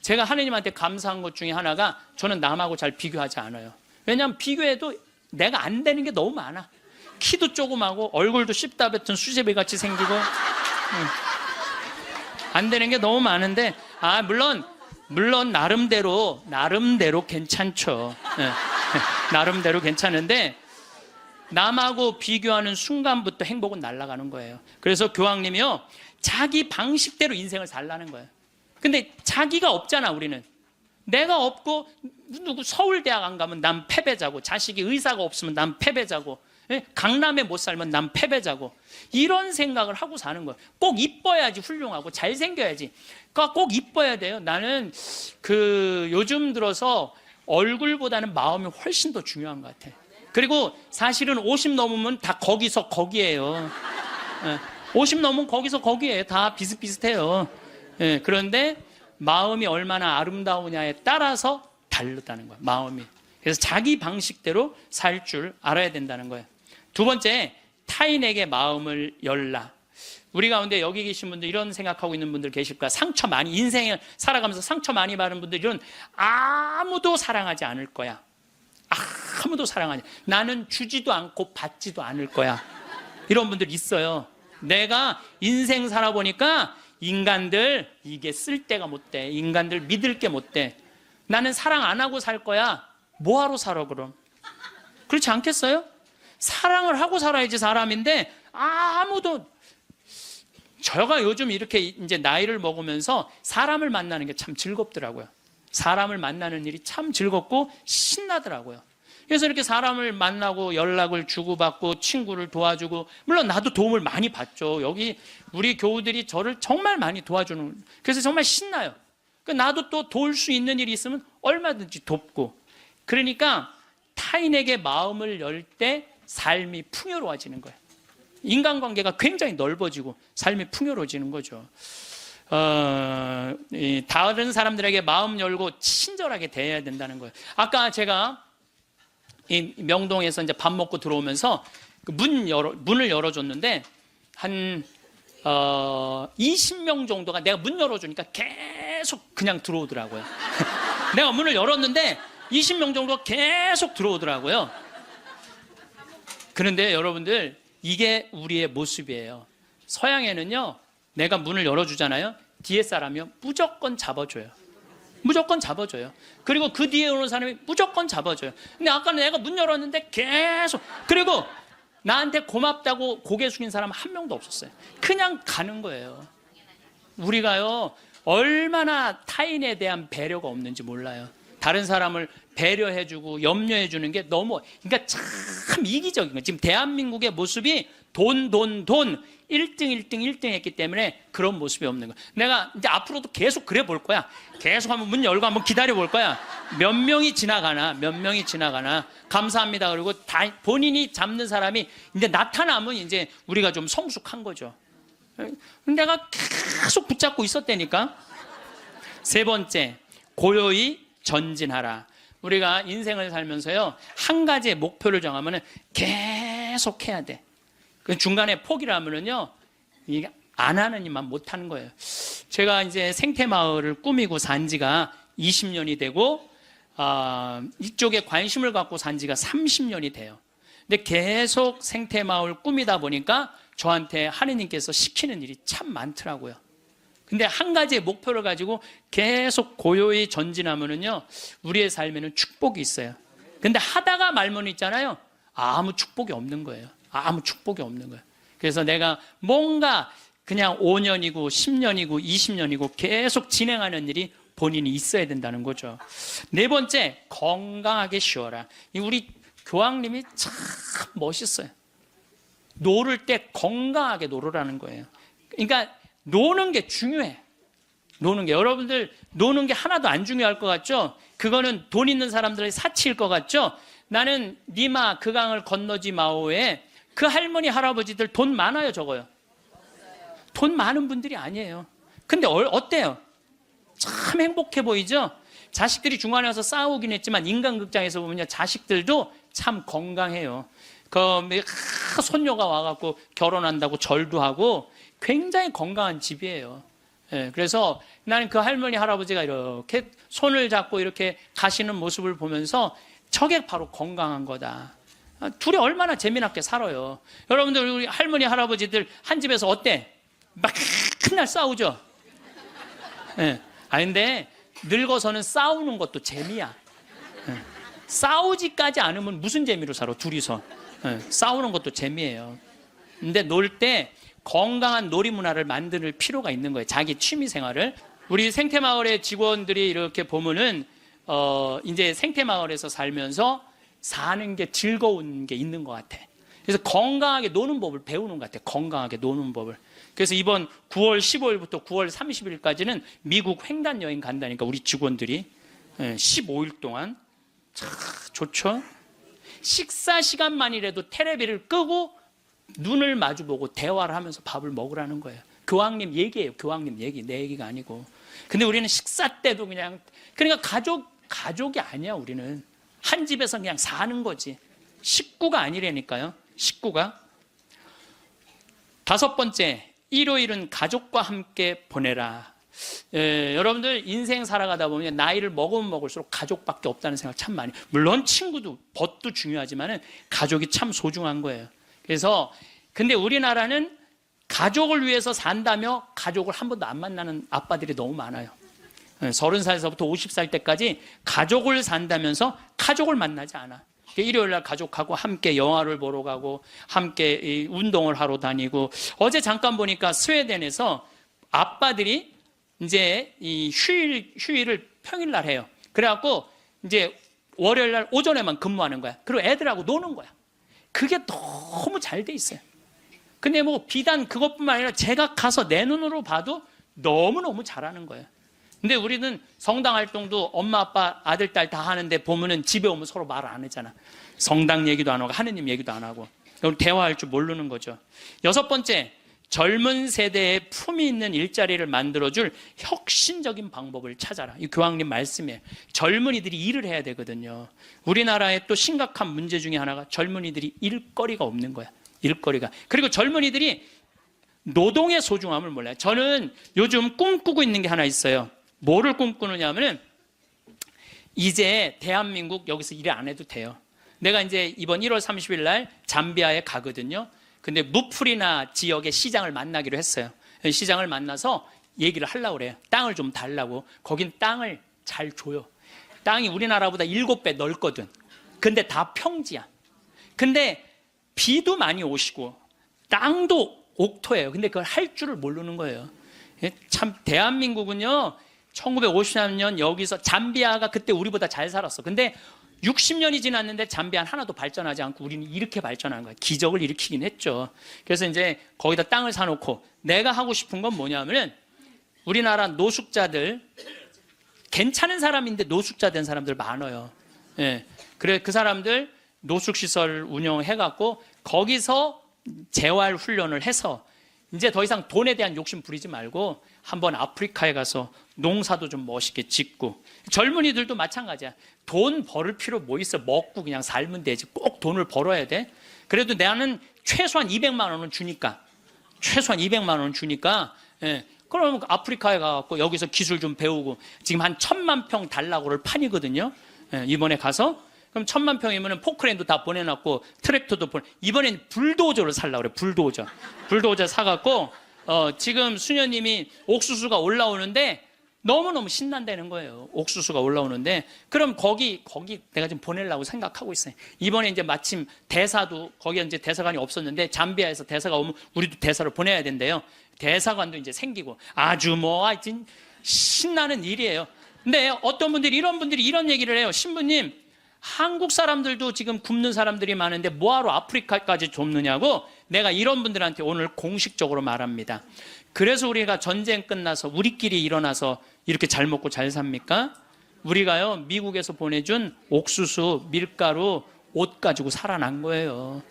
제가 하나님한테 감사한 것 중에 하나가 저는 남하고 잘 비교하지 않아요. 왜냐하면 비교해도 내가 안 되는 게 너무 많아. 키도 조그마고 얼굴도 씹다 뱉은 수제비 같이 생기고 안 되는 게 너무 많은데 물론 나름대로 괜찮죠. 나름대로 괜찮은데 남하고 비교하는 순간부터 행복은 날아가는 거예요. 그래서 교황님이요, 자기 방식대로 인생을 살라는 거예요. 근데 자기가 없잖아. 우리는 내가 없고 누구 서울대학 안 가면 난 패배자고, 자식이 의사가 없으면 난 패배자고, 강남에 못 살면 난 패배자고, 이런 생각을 하고 사는 거예요. 꼭 이뻐야지 훌륭하고 잘생겨야지. 그러니까 꼭 이뻐야 돼요. 나는 요즘 들어서 얼굴보다는 마음이 훨씬 더 중요한 것 같아. 그리고 사실은 50 넘으면 다 거기서 거기예요. 50 넘으면 거기서 거기예요. 다 비슷비슷해요. 그런데 마음이 얼마나 아름다우냐에 따라서 다르다는 거예요. 마음이. 그래서 자기 방식대로 살 줄 알아야 된다는 거예요. 두 번째, 타인에게 마음을 열라. 우리 가운데 여기 계신 분들 이런 생각하고 있는 분들 계실 거야. 인생을 살아가면서 상처 많이 받은 분들은 아무도 사랑하지 않을 거야. 아무도 사랑하지. 나는 주지도 않고 받지도 않을 거야. 이런 분들 있어요. 내가 인생 살아보니까 인간들 이게 쓸데가 못 돼. 인간들 믿을 게 못 돼. 나는 사랑 안 하고 살 거야. 뭐하러 살아 그럼? 그렇지 않겠어요? 사랑을 하고 살아야지 사람인데 아무도. 제가 요즘 이렇게 이제 나이를 먹으면서 사람을 만나는 게 참 즐겁더라고요. 사람을 만나는 일이 참 즐겁고 신나더라고요. 그래서 이렇게 사람을 만나고 연락을 주고받고 친구를 도와주고, 물론 나도 도움을 많이 받죠. 여기 우리 교우들이 저를 정말 많이 도와주는, 그래서 정말 신나요. 나도 또 도울 수 있는 일이 있으면 얼마든지 돕고. 그러니까 타인에게 마음을 열 때 삶이 풍요로워지는 거예요. 인간관계가 굉장히 넓어지고 삶이 풍요로워지는 거죠. 다른 사람들에게 마음 열고 친절하게 대해야 된다는 거예요. 아까 제가 이 명동에서 이제 밥 먹고 들어오면서 문을 열어줬는데 한 20명 정도가 내가 문 열어주니까 계속 그냥 들어오더라고요. 내가 문을 열었는데 20명 정도가 계속 들어오더라고요. 그런데 여러분들, 이게 우리의 모습이에요. 서양에는요, 내가 문을 열어주잖아요. 뒤에 사람이요, 무조건 잡아줘요. 무조건 잡아줘요. 그리고 그 뒤에 오는 사람이 무조건 잡아줘요. 근데 아까 내가 문 열었는데 계속, 그리고 나한테 고맙다고 고개 숙인 사람 한 명도 없었어요. 그냥 가는 거예요. 우리가요, 얼마나 타인에 대한 배려가 없는지 몰라요. 다른 사람을 배려해주고 염려해주는 게 너무, 그러니까 참 이기적인 거예요. 지금 대한민국의 모습이 돈 1등 했기 때문에 그런 모습이 없는 거예요. 내가 이제 앞으로도 계속 그래 볼 거야. 계속 한번 문 열고 한번 기다려 볼 거야. 몇 명이 지나가나 감사합니다. 그리고 본인이 잡는 사람이 이제 나타나면 이제 우리가 좀 성숙한 거죠. 내가 계속 붙잡고 있었다니까. 세 번째, 고요히 전진하라. 우리가 인생을 살면서요, 한 가지의 목표를 정하면 계속 해야 돼. 그 중간에 포기를 하면은요, 이게 안 하는 일만 못 하는 거예요. 제가 이제 생태마을을 꾸미고 산 지가 20년이 되고, 이쪽에 관심을 갖고 산 지가 30년이 돼요. 근데 계속 생태마을 꾸미다 보니까 저한테 하느님께서 시키는 일이 참 많더라고요. 근데 한 가지의 목표를 가지고 계속 고요히 전진하면은요, 우리의 삶에는 축복이 있어요. 근데 하다가 말면 있잖아요, 아무 축복이 없는 거예요. 아무 축복이 없는 거예요. 그래서 내가 뭔가 그냥 5년이고 10년이고 20년이고 계속 진행하는 일이 본인이 있어야 된다는 거죠. 네 번째, 건강하게 쉬어라. 우리 교황님이 참 멋있어요. 놀을 때 건강하게 놀으라는 거예요. 그러니까 노는 게 중요해. 노는 게. 여러분들 노는 게 하나도 안 중요할 것 같죠? 그거는 돈 있는 사람들의 사치일 것 같죠? 나는 니마 그 강을 건너지 마오에 그 할머니 할아버지들 돈 많아요, 적어요? 돈 많은 분들이 아니에요. 근데 어때요? 참 행복해 보이죠? 자식들이 중간에 와서 싸우긴 했지만 인간극장에서 보면요, 자식들도 참 건강해요. 손녀가 와갖고 결혼한다고 절도 하고 굉장히 건강한 집이에요. 예, 그래서 나는 그 할머니 할아버지가 이렇게 손을 잡고 이렇게 가시는 모습을 보면서 저게 바로 건강한 거다. 둘이 얼마나 재미나게 살아요. 여러분들 우리 할머니 할아버지들 한 집에서 어때? 막 맨날 싸우죠. 예. 근데 늙어서는 싸우는 것도 재미야. 예. 싸우지까지 않으면 무슨 재미로 살아, 둘이서. 예. 싸우는 것도 재미예요. 근데 놀 때 건강한 놀이 문화를 만들 필요가 있는 거예요. 자기 취미 생활을. 우리 생태마을의 직원들이 이렇게 보면은 이제 생태마을에서 살면서 사는 게 즐거운 게 있는 것 같아. 그래서 건강하게 노는 법을 배우는 것 같아. 건강하게 노는 법을. 그래서 이번 9월 15일부터 9월 30일까지는 미국 횡단 여행 간다니까, 우리 직원들이 15일 동안. 참 좋죠. 식사 시간만이라도 테레비를 끄고 눈을 마주보고 대화를 하면서 밥을 먹으라는 거예요. 교황님 얘기예요. 교황님 얘기, 내 얘기가 아니고. 근데 우리는 식사 때도 그러니까 가족이 아니야. 우리는 한 집에서 그냥 사는 거지. 식구가 아니라니까요. 식구가. 5번째, 일요일은 가족과 함께 보내라. 여러분들 인생 살아가다 보면 나이를 먹으면 먹을수록 가족밖에 없다는 생각 참 많이. 물론 친구도 벗도 중요하지만은 가족이 참 소중한 거예요. 그래서 근데 우리나라는 가족을 위해서 산다며 가족을 한 번도 안 만나는 아빠들이 너무 많아요. 30살에서부터 50살 때까지 가족을 산다면서 가족을 만나지 않아. 일요일날 가족하고 함께 영화를 보러 가고 함께 운동을 하러 다니고. 어제 잠깐 보니까 스웨덴에서 아빠들이 이제 이 휴일을 평일날 해요. 그래갖고 이제 월요일날 오전에만 근무하는 거야. 그리고 애들하고 노는 거야. 그게 너무 잘 돼 있어요. 근데 뭐 비단 그것뿐만 아니라 제가 가서 내 눈으로 봐도 너무너무 잘하는 거예요. 근데 우리는 성당 활동도 엄마 아빠 아들 딸 다 하는데 보면은 집에 오면 서로 말을 안 하잖아. 성당 얘기도 안 하고 하느님 얘기도 안 하고. 대화할 줄 모르는 거죠. 6번째, 젊은 세대에 품위 있는 일자리를 만들어줄 혁신적인 방법을 찾아라. 이 교황님 말씀이에요. 젊은이들이 일을 해야 되거든요. 우리나라의 또 심각한 문제 중에 하나가 젊은이들이 일거리가 없는 거야. 일거리가. 그리고 젊은이들이 노동의 소중함을 몰라요. 저는 요즘 꿈꾸고 있는 게 하나 있어요. 뭐를 꿈꾸느냐 하면은 이제 대한민국 여기서 일 안 해도 돼요. 내가 이제 이번 1월 30일 날 잠비아에 가거든요. 근데 무프리나 지역의 시장을 만나기로 했어요. 시장을 만나서 얘기를 하려고 그래요. 땅을 좀 달라고. 거긴 땅을 잘 줘요. 땅이 우리나라보다 7배 넓거든. 근데 다 평지야. 근데 비도 많이 오시고 땅도 옥토예요. 근데 그걸 할 줄을 모르는 거예요. 참 대한민국은요, 1953년 여기서 잠비아가 그때 우리보다 잘 살았어. 근데 60년이 지났는데 잠비아는 하나도 발전하지 않고 우리는 이렇게 발전한 거야. 기적을 일으키긴 했죠. 그래서 이제 거기다 땅을 사놓고 내가 하고 싶은 건 뭐냐면은 우리나라 노숙자들, 괜찮은 사람인데 노숙자 된 사람들 많아요. 예. 그래 그 사람들 노숙시설 운영해갖고 거기서 재활 훈련을 해서 이제 더 이상 돈에 대한 욕심 부리지 말고 한번 아프리카에 가서 농사도 좀 멋있게 짓고. 젊은이들도 마찬가지야. 돈 벌을 필요 뭐 있어. 먹고 그냥 살면 되지. 꼭 돈을 벌어야 돼. 그래도 나는 최소한 200만 원은 주니까, 최소한 200만 원은 주니까, 예. 그럼 아프리카에 가서 여기서 기술 좀 배우고. 지금 한 1000만 평 달라고를 판이거든요. 예. 이번에 가서 그럼 1000만 평이면 포크레인도 다 보내놨고 트랙터도 이번엔 불도저를 살라고 그래. 불도저 사갖고 지금 수녀님이 옥수수가 올라오는데 너무너무 신난다는 거예요. 옥수수가 올라오는데 그럼 거기 내가 지금 보내려고 생각하고 있어요. 이번에 이제 마침 대사도 거기에 이제 대사관이 없었는데 잠비아에서 대사가 오면 우리도 대사를 보내야 된대요. 대사관도 이제 생기고 아주 뭐 하여튼 신나는 일이에요. 근데 어떤 분들이 이런 얘기를 해요. 신부님, 한국 사람들도 지금 굶는 사람들이 많은데 뭐하러 아프리카까지 좁느냐고. 내가 이런 분들한테 오늘 공식적으로 말합니다. 그래서 우리가 전쟁 끝나서 우리끼리 일어나서 이렇게 잘 먹고 잘 삽니까? 우리가요, 미국에서 보내준 옥수수, 밀가루, 옷 가지고 살아난 거예요.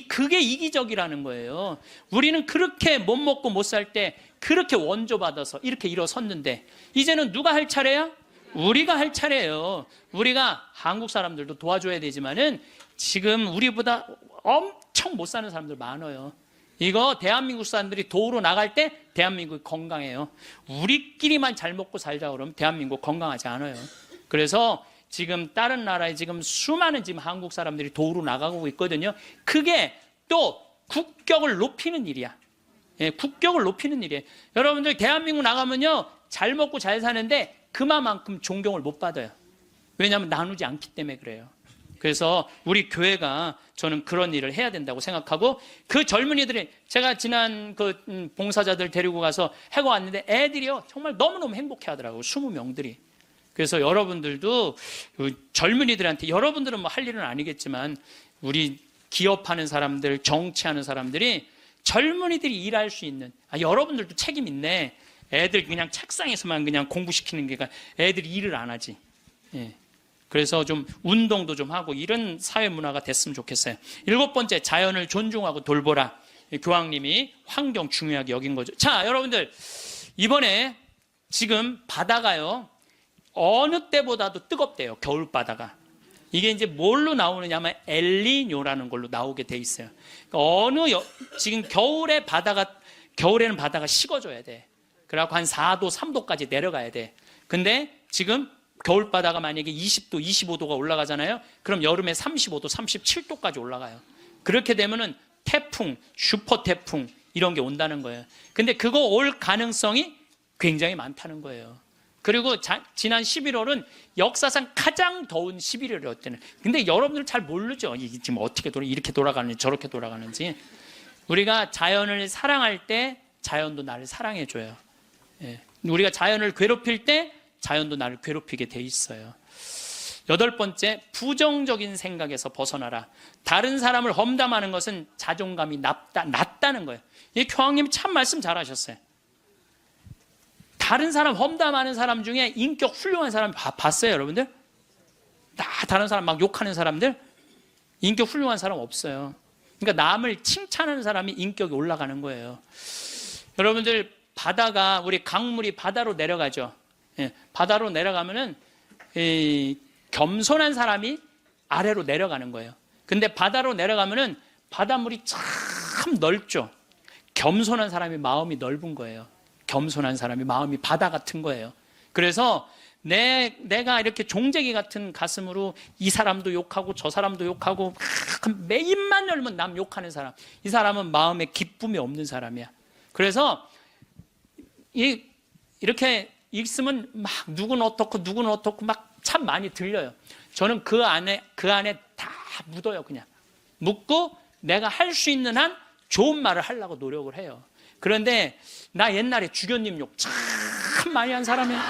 그게 이기적이라는 거예요. 우리는 그렇게 못 먹고 못 살 때 그렇게 원조받아서 이렇게 일어섰는데 이제는 누가 할 차례야? 우리가 할 차례예요. 우리가 한국 사람들도 도와줘야 되지만은 지금 우리보다 엄청 못 사는 사람들 많아요. 이거 대한민국 사람들이 도우러 나갈 때 대한민국이 건강해요. 우리끼리만 잘 먹고 살자 그러면 대한민국 건강하지 않아요. 그래서 지금 다른 나라에 지금 수많은 지금 한국 사람들이 도우러 나가고 있거든요. 그게 또 국격을 높이는 일이야. 예, 국격을 높이는 일이에요. 여러분들 대한민국 나가면요, 잘 먹고 잘 사는데 그만큼 존경을 못 받아요. 왜냐하면 나누지 않기 때문에 그래요. 그래서 우리 교회가 저는 그런 일을 해야 된다고 생각하고, 그 젊은이들이, 제가 지난 그 봉사자들 데리고 가서 해고 왔는데 애들이요 정말 너무너무 행복해 하더라고요. 20명들이. 그래서 여러분들도 젊은이들한테, 여러분들은 뭐 할 일은 아니겠지만 우리 기업하는 사람들, 정치하는 사람들이 젊은이들이 일할 수 있는, 여러분들도 책임 있네. 애들 그냥 책상에서만 그냥 공부시키는 게 애들이 일을 안 하지. 예. 그래서 좀 운동도 좀 하고 이런 사회 문화가 됐으면 좋겠어요. 7번째, 자연을 존중하고 돌보라. 교황님이 환경 중요하게 여긴 거죠. 자, 여러분들, 이번에 지금 바다가요 어느 때보다도 뜨겁대요. 겨울 바다가. 이게 이제 뭘로 나오느냐면 엘니뇨라는 걸로 나오게 돼 있어요. 그러니까 지금 겨울에는 바다가 식어져야 돼. 그래갖고 한 4도, 3도까지 내려가야 돼. 근데 지금 겨울 바다가 만약에 20도, 25도가 올라가잖아요. 그럼 여름에 35도, 37도까지 올라가요. 그렇게 되면은 태풍, 슈퍼 태풍 이런 게 온다는 거예요. 근데 그거 올 가능성이 굉장히 많다는 거예요. 그리고 지난 11월은 역사상 가장 더운 11월이었대요. 근데 여러분들 잘 모르죠. 이게 지금 어떻게 이렇게 돌아가는지 저렇게 돌아가는지. 우리가 자연을 사랑할 때 자연도 나를 사랑해줘요. 예. 우리가 자연을 괴롭힐 때 자연도 나를 괴롭히게 돼 있어요. 8번째, 부정적인 생각에서 벗어나라. 다른 사람을 험담하는 것은 자존감이 낮다는 거예요. 이 교황님이 참 말씀 잘하셨어요. 다른 사람 험담하는 사람 중에 인격 훌륭한 사람 봤어요, 여러분들? 다른 사람 막 욕하는 사람들? 인격 훌륭한 사람 없어요. 그러니까 남을 칭찬하는 사람이 인격이 올라가는 거예요. 여러분들, 바다가, 우리 강물이 바다로 내려가죠. 예, 바다로 내려가면은 겸손한 사람이 아래로 내려가는 거예요. 근데 바다로 내려가면은 바닷물이 참 넓죠. 겸손한 사람이 마음이 넓은 거예요. 겸손한 사람이 마음이 바다 같은 거예요. 그래서 내가 이렇게 종재기 같은 가슴으로 이 사람도 욕하고 저 사람도 욕하고 매 입만 열면 남 욕하는 사람, 이 사람은 마음에 기쁨이 없는 사람이야. 그래서 이렇게 있으면 막 누구는 어떻고 막 참 많이 들려요. 저는 그 안에 다 묻어요. 그냥 묻고 내가 할 수 있는 한 좋은 말을 하려고 노력을 해요. 그런데 나 옛날에 주교님 욕 참 많이 한 사람이에요.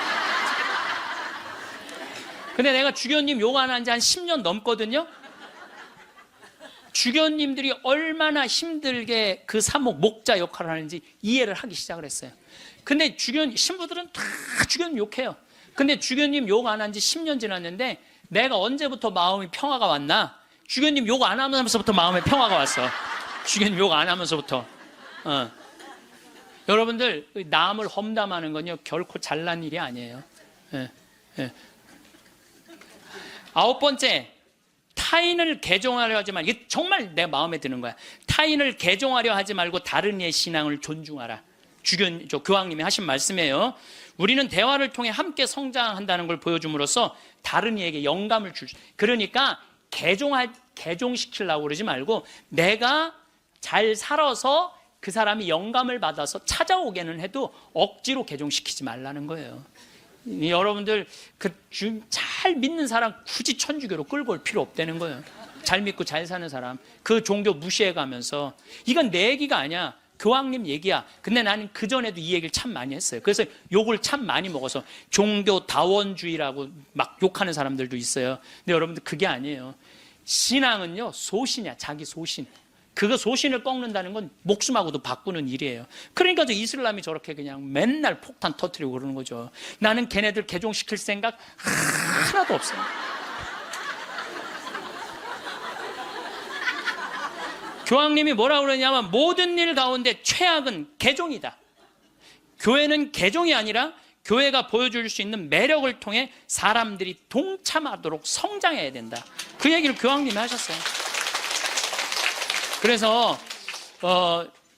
근데 내가 주교님 욕 안 한 지 한 10년 넘거든요. 주교님들이 얼마나 힘들게 그 사목 목자 역할을 하는지 이해를 하기 시작을 했어요. 근데 신부들은 다 주교님 욕해요. 근데 주교님 욕 안 한 지 10년 지났는데 내가 언제부터 마음이 평화가 왔나? 주교님 욕 안 하면서부터 마음에 평화가 왔어. 주교님 욕 안 하면서부터. 여러분들, 남을 험담하는 건요 결코 잘난 일이 아니에요. 9번째, 타인을 개종하려 하지 말고, 이게 정말 내 마음에 드는 거야. 타인을 개종하려 하지 말고 다른 이의 신앙을 존중하라. 교황님이 하신 말씀이에요. 우리는 대화를 통해 함께 성장한다는 걸 보여줌으로써 다른 이에게 영감을 그러니까 개종시키려고 그러지 말고 내가 잘 살아서 그 사람이 영감을 받아서 찾아오게는 해도 억지로 개종시키지 말라는 거예요. 여러분들, 잘 믿는 사람 굳이 천주교로 끌고 올 필요 없다는 거예요. 잘 믿고 잘 사는 사람, 그 종교 무시해가면서. 이건 내 얘기가 아니야. 교황님 얘기야. 근데 나는 그전에도 이 얘기를 참 많이 했어요. 그래서 욕을 참 많이 먹어서 종교 다원주의라고 막 욕하는 사람들도 있어요. 근데 여러분들, 그게 아니에요. 신앙은요 소신이야. 자기 소신. 그거 소신을 꺾는다는 건 목숨하고도 바꾸는 일이에요. 그러니까 저 이슬람이 저렇게 그냥 맨날 폭탄 터뜨리고 그러는 거죠. 나는 걔네들 개종시킬 생각 하나도 없어요. 교황님이 뭐라고 그러냐면 모든 일 가운데 최악은 개종이다. 교회는 개종이 아니라 교회가 보여줄 수 있는 매력을 통해 사람들이 동참하도록 성장해야 된다. 그 얘기를 교황님이 하셨어요. 그래서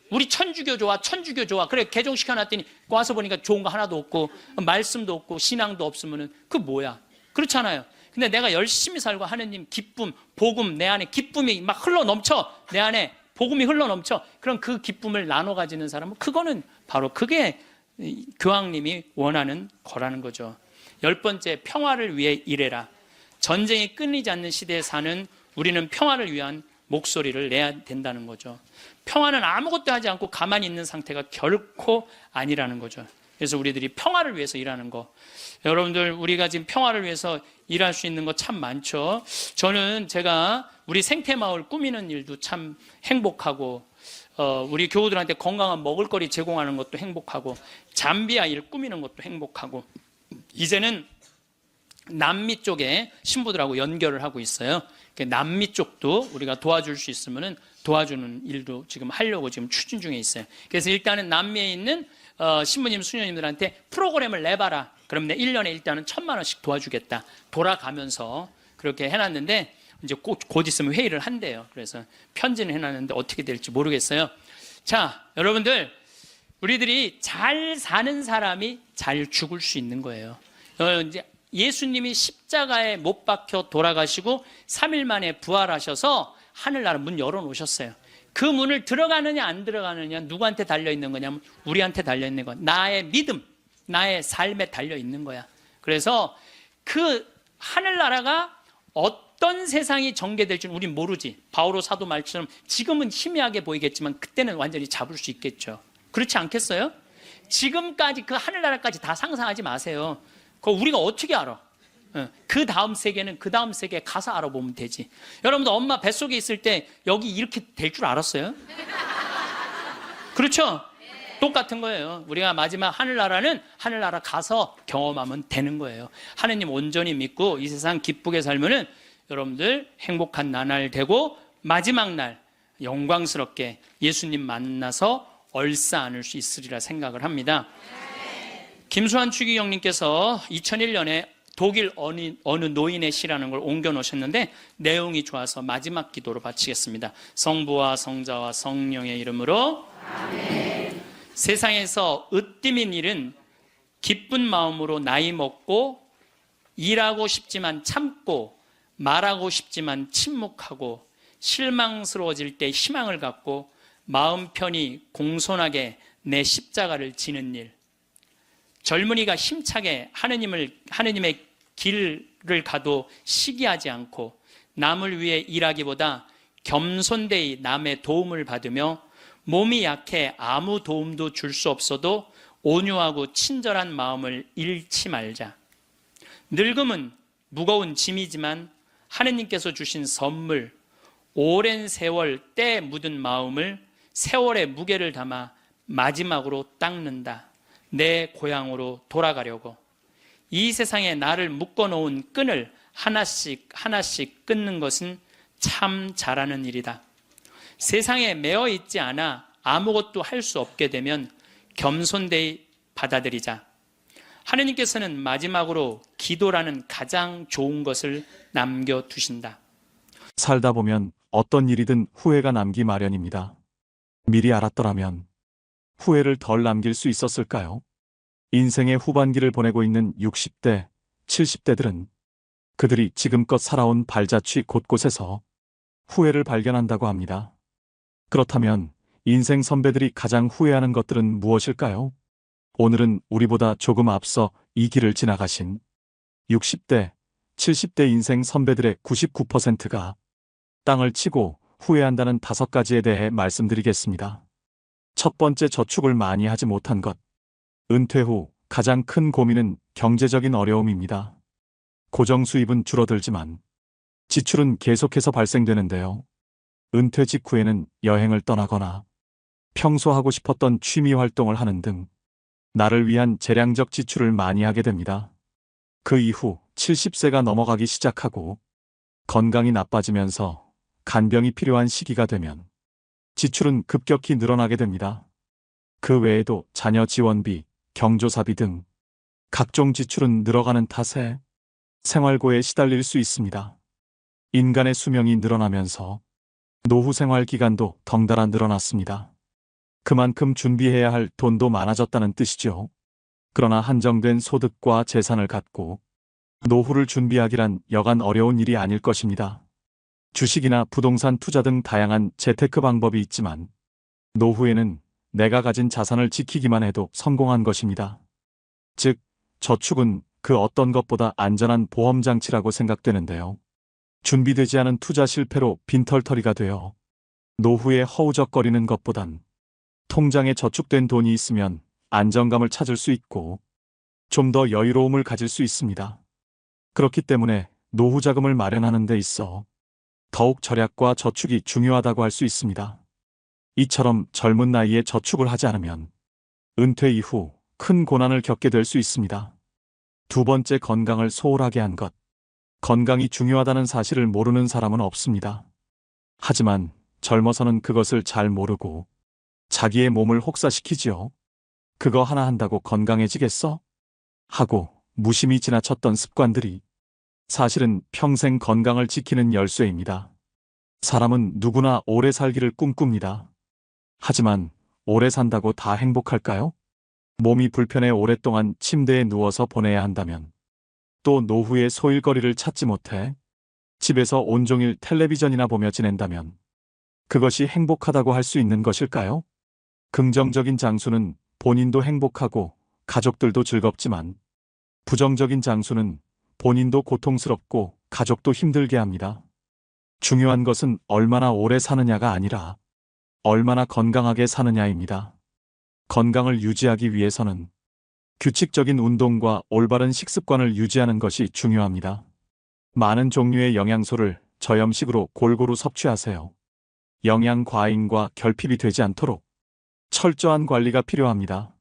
우리 천주교 좋아, 천주교 좋아. 그래 개종시켜놨더니 와서 보니까 좋은 거 하나도 없고 말씀도 없고 신앙도 없으면은 그 뭐야? 그렇잖아요. 근데 내가 열심히 살고 하느님 기쁨, 복음, 내 안에 기쁨이 막 흘러넘쳐, 내 안에 복음이 흘러넘쳐. 그럼 그 기쁨을 나눠 가지는 사람은 그거는 바로 그게 교황님이 원하는 거라는 거죠. 10번째, 평화를 위해 일해라. 전쟁이 끊이지 않는 시대에 사는 우리는 평화를 위한 목소리를 내야 된다는 거죠. 평화는 아무것도 하지 않고 가만히 있는 상태가 결코 아니라는 거죠. 그래서 우리들이 평화를 위해서 일하는 거. 여러분들, 우리가 지금 평화를 위해서 일할 수 있는 거 참 많죠. 저는 제가 우리 생태마을 꾸미는 일도 참 행복하고, 우리 교우들한테 건강한 먹을거리 제공하는 것도 행복하고, 잠비아 일 꾸미는 것도 행복하고, 이제는 남미 쪽에 신부들하고 연결을 하고 있어요. 남미 쪽도 우리가 도와줄 수 있으면 도와주는 일도 지금 하려고 지금 추진 중에 있어요. 그래서 일단은 남미에 있는 신부님, 수녀님들한테 프로그램을 내봐라. 그럼 내 1년에 일단은 1,000만 원씩 도와주겠다. 돌아가면서 그렇게 해놨는데 이제 곧 있으면 회의를 한대요. 그래서 편지는 해놨는데 어떻게 될지 모르겠어요. 자, 여러분들, 우리들이 잘 사는 사람이 잘 죽을 수 있는 거예요. 이제 예수님이 십자가에 못 박혀 돌아가시고 3일 만에 부활하셔서 하늘나라 문 열어놓으셨어요. 그 문을 들어가느냐 안 들어가느냐 누구한테 달려있는 거냐면 우리한테 달려있는 거야. 나의 믿음, 나의 삶에 달려있는 거야. 그래서 그 하늘나라가 어떤 세상이 전개될지는 우린 모르지. 바오로 사도 말처럼 지금은 희미하게 보이겠지만 그때는 완전히 잡을 수 있겠죠. 그렇지 않겠어요? 지금까지 그 하늘나라까지 다 상상하지 마세요. 그거 우리가 어떻게 알아? 그 다음 세계는 그 다음 세계에 가서 알아보면 되지. 여러분들 엄마 뱃속에 있을 때 여기 이렇게 될 줄 알았어요? 그렇죠? 똑같은 거예요. 우리가 마지막 하늘나라는 하늘나라 가서 경험하면 되는 거예요. 하느님 온전히 믿고 이 세상 기쁘게 살면은 여러분들 행복한 나날 되고 마지막 날 영광스럽게 예수님 만나서 얼싸 안을 수 있으리라 생각을 합니다. 김수환 추기경님께서 2001년에 독일 어느 노인의 시라는 걸 옮겨 놓으셨는데 내용이 좋아서 마지막 기도로 바치겠습니다. 성부와 성자와 성령의 이름으로 아멘. 세상에서 으뜸인 일은 기쁜 마음으로 나이 먹고 일하고 싶지만 참고 말하고 싶지만 침묵하고 실망스러워질 때 희망을 갖고 마음 편히 공손하게 내 십자가를 지는 일. 젊은이가 힘차게 하느님의 길을 가도 시기하지 않고 남을 위해 일하기보다 겸손되이 남의 도움을 받으며 몸이 약해 아무 도움도 줄 수 없어도 온유하고 친절한 마음을 잃지 말자. 늙음은 무거운 짐이지만 하느님께서 주신 선물, 오랜 세월 때 묻은 마음을 세월의 무게를 담아 마지막으로 닦는다. 내 고향으로 돌아가려고. 이 세상에 나를 묶어놓은 끈을 하나씩 하나씩 끊는 것은 참 잘하는 일이다. 세상에 매어 있지 않아 아무것도 할 수 없게 되면 겸손되이 받아들이자. 하느님께서는 마지막으로 기도라는 가장 좋은 것을 남겨두신다. 살다 보면 어떤 일이든 후회가 남기 마련입니다. 미리 알았더라면 후회를 덜 남길 수 있었을까요? 인생의 후반기를 보내고 있는 60대, 70대들은 그들이 지금껏 살아온 발자취 곳곳에서 후회를 발견한다고 합니다. 그렇다면 인생 선배들이 가장 후회하는 것들은 무엇일까요? 오늘은 우리보다 조금 앞서 이 길을 지나가신 60대, 70대 인생 선배들의 99%가 땅을 치고 후회한다는 5가지에 대해 말씀드리겠습니다. 첫 번째, 저축을 많이 하지 못한 것. 은퇴 후 가장 큰 고민은 경제적인 어려움입니다. 고정 수입은 줄어들지만 지출은 계속해서 발생되는데요. 은퇴 직후에는 여행을 떠나거나 평소 하고 싶었던 취미 활동을 하는 등 나를 위한 재량적 지출을 많이 하게 됩니다. 그 이후 70세가 넘어가기 시작하고 건강이 나빠지면서 간병이 필요한 시기가 되면 지출은 급격히 늘어나게 됩니다. 그 외에도 자녀 지원비, 경조사비 등 각종 지출은 늘어가는 탓에 생활고에 시달릴 수 있습니다. 인간의 수명이 늘어나면서 노후 생활 기간도 덩달아 늘어났습니다. 그만큼 준비해야 할 돈도 많아졌다는 뜻이죠. 그러나 한정된 소득과 재산을 갖고 노후를 준비하기란 여간 어려운 일이 아닐 것입니다. 주식이나 부동산 투자 등 다양한 재테크 방법이 있지만 노후에는 내가 가진 자산을 지키기만 해도 성공한 것입니다. 즉, 저축은 그 어떤 것보다 안전한 보험 장치라고 생각되는데요. 준비되지 않은 투자 실패로 빈털터리가 되어 노후에 허우적거리는 것보단 통장에 저축된 돈이 있으면 안정감을 찾을 수 있고 좀 더 여유로움을 가질 수 있습니다. 그렇기 때문에 노후 자금을 마련하는 데 있어 더욱 절약과 저축이 중요하다고 할 수 있습니다. 이처럼 젊은 나이에 저축을 하지 않으면 은퇴 이후 큰 고난을 겪게 될 수 있습니다. 두 번째, 건강을 소홀하게 한 것. 건강이 중요하다는 사실을 모르는 사람은 없습니다. 하지만 젊어서는 그것을 잘 모르고 자기의 몸을 혹사시키지요. 그거 하나 한다고 건강해지겠어? 하고 무심히 지나쳤던 습관들이 사실은 평생 건강을 지키는 열쇠입니다. 사람은 누구나 오래 살기를 꿈꿉니다. 하지만 오래 산다고 다 행복할까요? 몸이 불편해 오랫동안 침대에 누워서 보내야 한다면, 또 노후에 소일거리를 찾지 못해 집에서 온종일 텔레비전이나 보며 지낸다면 그것이 행복하다고 할 수 있는 것일까요? 긍정적인 장수는 본인도 행복하고 가족들도 즐겁지만 부정적인 장수는 본인도 고통스럽고 가족도 힘들게 합니다. 중요한 것은 얼마나 오래 사느냐가 아니라 얼마나 건강하게 사느냐입니다. 건강을 유지하기 위해서는 규칙적인 운동과 올바른 식습관을 유지하는 것이 중요합니다. 많은 종류의 영양소를 저염식으로 골고루 섭취하세요. 영양 과잉과 결핍이 되지 않도록 철저한 관리가 필요합니다.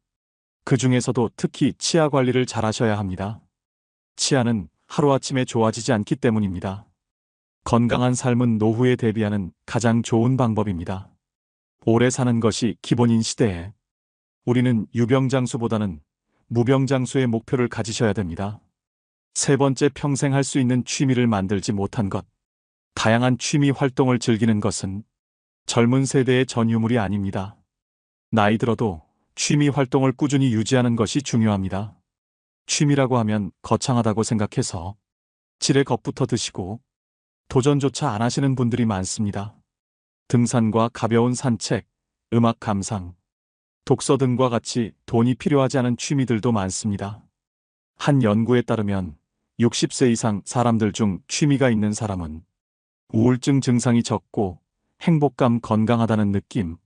그 중에서도 특히 치아 관리를 잘 하셔야 합니다. 치아는 하루아침에 좋아지지 않기 때문입니다. 건강한 삶은 노후에 대비하는 가장 좋은 방법입니다. 오래 사는 것이 기본인 시대에 우리는 유병장수보다는 무병장수의 목표를 가지셔야 됩니다. 세 번째, 평생 할 수 있는 취미를 만들지 못한 것. 다양한 취미 활동을 즐기는 것은 젊은 세대의 전유물이 아닙니다. 나이 들어도 취미 활동을 꾸준히 유지하는 것이 중요합니다. 취미라고 하면 거창하다고 생각해서 지레 겁부터 드시고 도전조차 안 하시는 분들이 많습니다. 등산과 가벼운 산책, 음악 감상, 독서 등과 같이 돈이 필요하지 않은 취미들도 많습니다. 한 연구에 따르면 60세 이상 사람들 중 취미가 있는 사람은 우울증 증상이 적고 행복감, 건강하다는 느낌,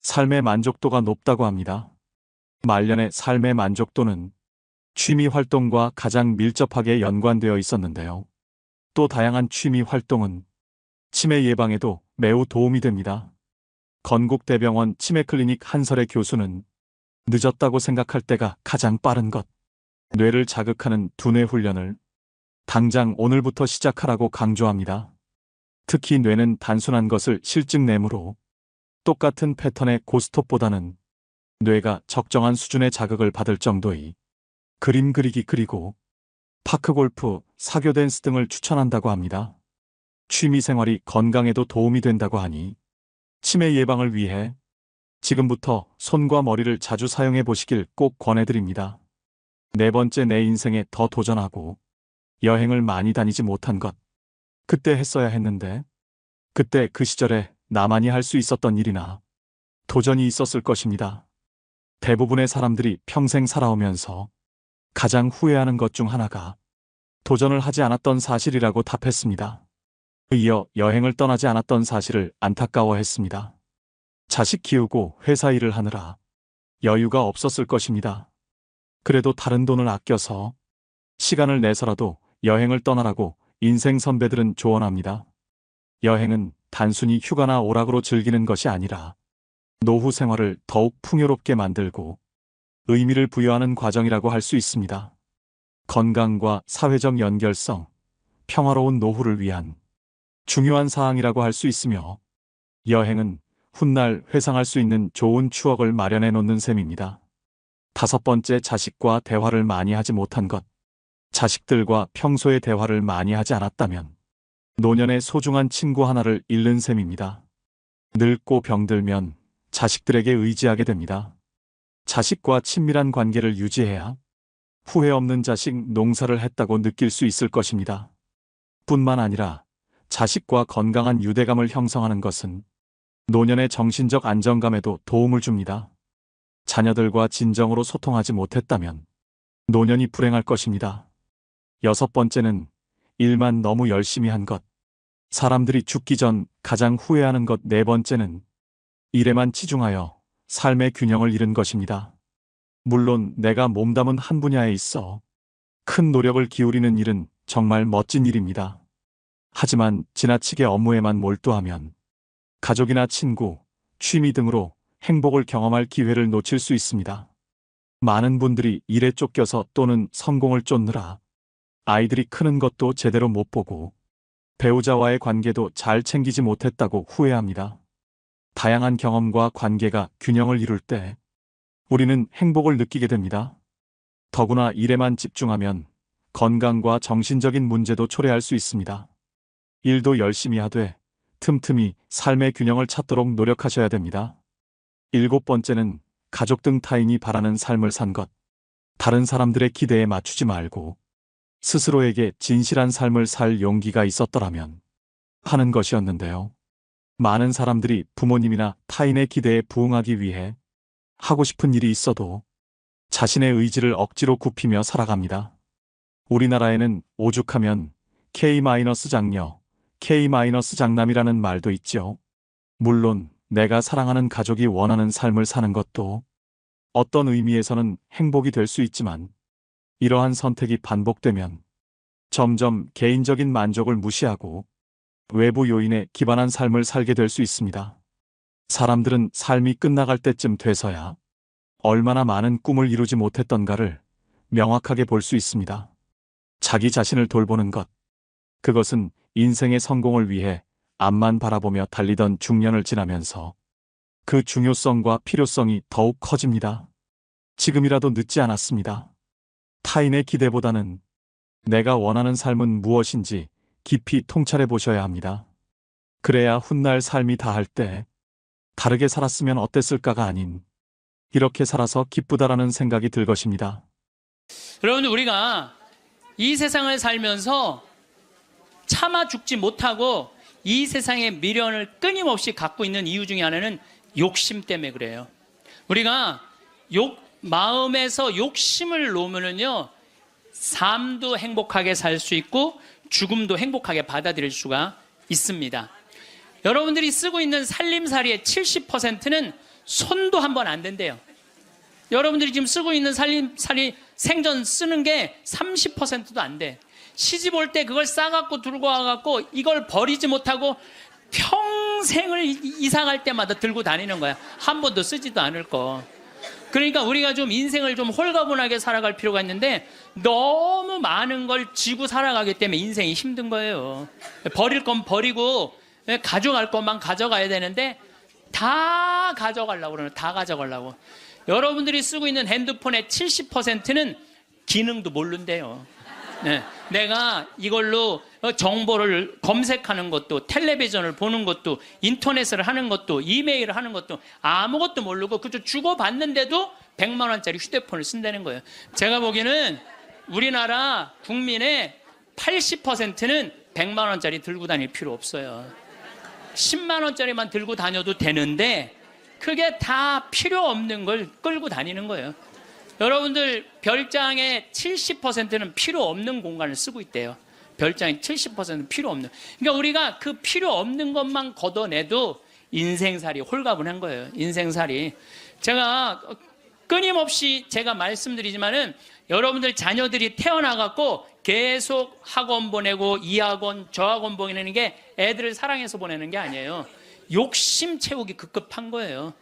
삶의 만족도가 높다고 합니다. 말년의 삶의 만족도는 취미 활동과 가장 밀접하게 연관되어 있었는데요. 또 다양한 취미 활동은 치매 예방에도 매우 도움이 됩니다. 건국대병원 치매클리닉 한설의 교수는 늦었다고 생각할 때가 가장 빠른 것. 뇌를 자극하는 두뇌 훈련을 당장 오늘부터 시작하라고 강조합니다. 특히 뇌는 단순한 것을 실증내므로 똑같은 패턴의 고스톱보다는 뇌가 적정한 수준의 자극을 받을 정도의 그림 그리기 그리고 파크골프, 사교 댄스 등을 추천한다고 합니다. 취미 생활이 건강에도 도움이 된다고 하니 치매 예방을 위해 지금부터 손과 머리를 자주 사용해 보시길 꼭 권해드립니다. 네 번째, 내 인생에 더 도전하고 여행을 많이 다니지 못한 것. 그때 했어야 했는데, 그때 그 시절에 나만이 할 수 있었던 일이나 도전이 있었을 것입니다. 대부분의 사람들이 평생 살아오면서 가장 후회하는 것 중 하나가 도전을 하지 않았던 사실이라고 답했습니다. 이어 여행을 떠나지 않았던 사실을 안타까워했습니다. 자식 키우고 회사 일을 하느라 여유가 없었을 것입니다. 그래도 다른 돈을 아껴서 시간을 내서라도 여행을 떠나라고 인생 선배들은 조언합니다. 여행은 단순히 휴가나 오락으로 즐기는 것이 아니라 노후 생활을 더욱 풍요롭게 만들고 의미를 부여하는 과정이라고 할 수 있습니다. 건강과 사회적 연결성, 평화로운 노후를 위한 중요한 사항이라고 할 수 있으며, 여행은 훗날 회상할 수 있는 좋은 추억을 마련해 놓는 셈입니다. 5번째, 자식과 대화를 많이 하지 못한 것. 자식들과 평소에 대화를 많이 하지 않았다면 노년의 소중한 친구 하나를 잃는 셈입니다. 늙고 병들면 자식들에게 의지하게 됩니다. 자식과 친밀한 관계를 유지해야 후회 없는 자식 농사를 했다고 느낄 수 있을 것입니다. 뿐만 아니라 자식과 건강한 유대감을 형성하는 것은 노년의 정신적 안정감에도 도움을 줍니다. 자녀들과 진정으로 소통하지 못했다면 노년이 불행할 것입니다. 6번째는 일만 너무 열심히 한 것. 사람들이 죽기 전 가장 후회하는 것. 4번째는 일에만 치중하여 삶의 균형을 잃은 것입니다. 물론 내가 몸담은 한 분야에 있어 큰 노력을 기울이는 일은 정말 멋진 일입니다. 하지만 지나치게 업무에만 몰두하면 가족이나 친구, 취미 등으로 행복을 경험할 기회를 놓칠 수 있습니다. 많은 분들이 일에 쫓겨서 또는 성공을 쫓느라 아이들이 크는 것도 제대로 못 보고 배우자와의 관계도 잘 챙기지 못했다고 후회합니다. 다양한 경험과 관계가 균형을 이룰 때 우리는 행복을 느끼게 됩니다. 더구나 일에만 집중하면 건강과 정신적인 문제도 초래할 수 있습니다. 일도 열심히 하되 틈틈이 삶의 균형을 찾도록 노력하셔야 됩니다. 7번째는 가족 등 타인이 바라는 삶을 산 것. 다른 사람들의 기대에 맞추지 말고 스스로에게 진실한 삶을 살 용기가 있었더라면 하는 것이었는데요. 많은 사람들이 부모님이나 타인의 기대에 부응하기 위해 하고 싶은 일이 있어도 자신의 의지를 억지로 굽히며 살아갑니다. 우리나라에는 오죽하면 K-장녀, K-장남이라는 말도 있죠. 물론 내가 사랑하는 가족이 원하는 삶을 사는 것도 어떤 의미에서는 행복이 될 수 있지만, 이러한 선택이 반복되면 점점 개인적인 만족을 무시하고 외부 요인에 기반한 삶을 살게 될 수 있습니다. 사람들은 삶이 끝나갈 때쯤 돼서야 얼마나 많은 꿈을 이루지 못했던가를 명확하게 볼 수 있습니다. 자기 자신을 돌보는 것, 그것은 인생의 성공을 위해 앞만 바라보며 달리던 중년을 지나면서 그 중요성과 필요성이 더욱 커집니다. 지금이라도 늦지 않았습니다. 타인의 기대보다는 내가 원하는 삶은 무엇인지 깊이 통찰해 보셔야 합니다. 그래야 훗날 삶이 다할 때 다르게 살았으면 어땠을까가 아닌 이렇게 살아서 기쁘다라는 생각이 들 것입니다. 여러분, 우리가 이 세상을 살면서 차마 죽지 못하고 이 세상의 미련을 끊임없이 갖고 있는 이유 중에 하나는 욕심 때문에 그래요. 우리가 마음에서 욕심을 놓으면요, 삶도 행복하게 살 수 있고 죽음도 행복하게 받아들일 수가 있습니다. 여러분들이 쓰고 있는 살림살이의 70%는 손도 한 번 안 댄대요. 여러분들이 지금 쓰고 있는 살림살이 생전 쓰는 게 30%도 안 돼. 시집 올 때 그걸 싸갖고 들고 와갖고 이걸 버리지 못하고 평생을 이사 갈 때마다 들고 다니는 거야. 한 번도 쓰지도 않을 거. 그러니까 우리가 좀 인생을 좀 홀가분하게 살아갈 필요가 있는데 너무 많은 걸 쥐고 살아가기 때문에 인생이 힘든 거예요. 버릴 건 버리고 가져갈 것만 가져가야 되는데 다 가져가려고 그러는, 다 가져가려고. 여러분들이 쓰고 있는 핸드폰의 70%는 기능도 모른대요. 네. 내가 이걸로 정보를 검색하는 것도, 텔레비전을 보는 것도, 인터넷을 하는 것도, 이메일을 하는 것도 아무것도 모르고 그저 주고받는데도 100만 원짜리 휴대폰을 쓴다는 거예요. 제가 보기에는 우리나라 국민의 80%는 100만 원짜리 들고 다닐 필요 없어요. 10만 원짜리만 들고 다녀도 되는데 그게 다 필요 없는 걸 끌고 다니는 거예요. 여러분들 별장의 70%는 필요 없는 공간을 쓰고 있대요. 별장의 70%는 필요 없는. 그러니까 우리가 그 필요 없는 것만 걷어내도 인생살이 홀가분한 거예요. 인생살이. 제가 끊임없이 제가 말씀드리지만은 여러분들 자녀들이 태어나갖고 계속 학원 보내고 이 학원 저 학원 보내는 게 애들을 사랑해서 보내는 게 아니에요. 욕심 채우기 급급한 거예요.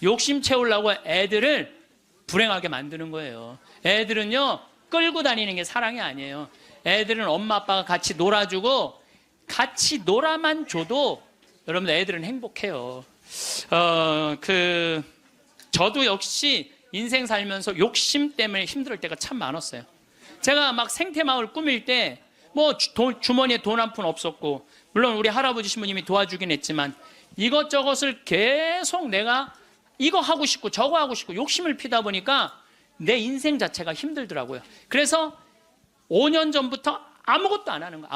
욕심 채우려고 애들을 불행하게 만드는 거예요. 애들은요, 끌고 다니는 게 사랑이 아니에요. 애들은 엄마 아빠가 같이 놀아주고 같이 놀아만 줘도 여러분들 애들은 행복해요. 저도 역시 인생 살면서 욕심 때문에 힘들 때가 참 많았어요. 제가 막 생태마을 꾸밀 때 뭐 주머니에 돈 한 푼 없었고, 물론 우리 할아버지 신부님이 도와주긴 했지만 이것저것을 계속 내가 이거 하고 싶고 저거 하고 싶고 욕심을 피다 보니까 내 인생 자체가 힘들더라고요. 그래서 5년 전부터 아무것도 안 하는 거예요.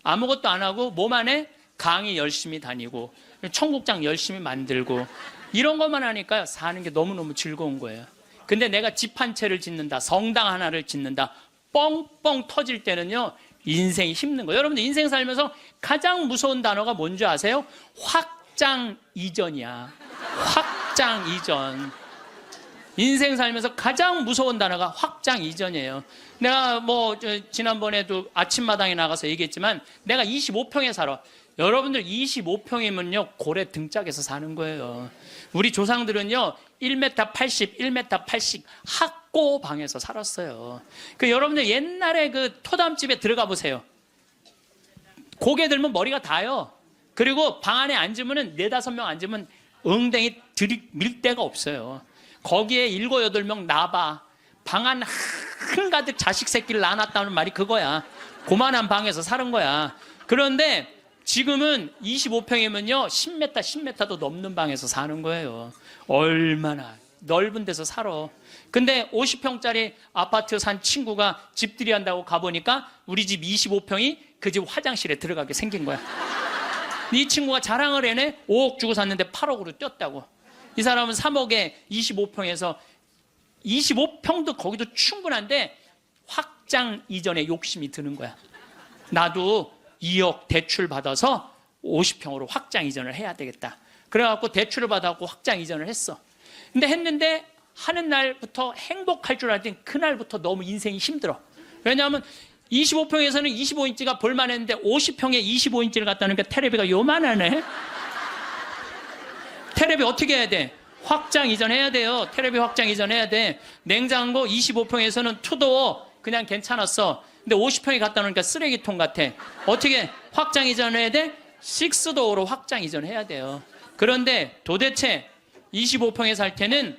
아무것도 안 하고 몸 안에 강의 열심히 다니고 청국장 열심히 만들고 이런 것만 하니까 사는 게 너무너무 즐거운 거예요. 근데 내가 집 한 채를 짓는다, 성당 하나를 짓는다, 뻥뻥 터질 때는요, 인생이 힘든 거예요. 여러분들 인생 살면서 가장 무서운 단어가 뭔지 아세요? 확장 이전이야. 확장 이전. 인생 살면서 가장 무서운 단어가 확장 이전이에요. 내가 지난번에도 아침마당에 나가서 얘기했지만 내가 25평에 살아. 여러분들 25평이면요 고래 등짝에서 사는 거예요. 우리 조상들은요 1m 80, 1m 80 학고 방에서 살았어요. 여러분들 옛날에 그 토담집에 들어가 보세요. 고개 들면 머리가 닿아요. 그리고 방 안에 앉으면은 4-5명 앉으면 엉덩이 들이밀 데가 없어요. 거기에 7-8명 나봐. 방 안 한가득 자식 새끼를 낳아놨다는 말이 그거야. 고만한 방에서 사는 거야. 그런데 지금은 25평이면요 10m, 10m도 넘는 방에서 사는 거예요. 얼마나 넓은 데서 살아. 근데 50평짜리 아파트 산 친구가 집들이 한다고 가보니까 우리 집 25평이 그 집 화장실에 들어가게 생긴 거야. 이 친구가 자랑을 해내. 5억 주고 샀는데 8억으로 뛰었다고. 이 사람은 3억에 25평에서 25평도 거기도 충분한데 확장 이전에 욕심이 드는 거야. 나도 2억 대출 받아서 50평으로 확장 이전을 해야 되겠다. 그래갖고 대출을 받아갖고 확장 이전을 했어. 근데 했는데 하는 날부터 행복할 줄 알았더니 그날부터 너무 인생이 힘들어. 왜냐하면 25평에서는 25인치가 볼만했는데 50평에 25인치를 갖다 놓으니까 테레비가 요만하네. 테레비 어떻게 해야 돼? 확장 이전해야 돼요. 테레비 확장 이전해야 돼. 냉장고 25평에서는 투도어 그냥 괜찮았어. 근데 50평에 갖다 놓으니까 쓰레기통 같아. 어떻게 확장 이전해야 돼? 6도어로 확장 이전해야 돼요. 그런데 도대체 25평에 살 때는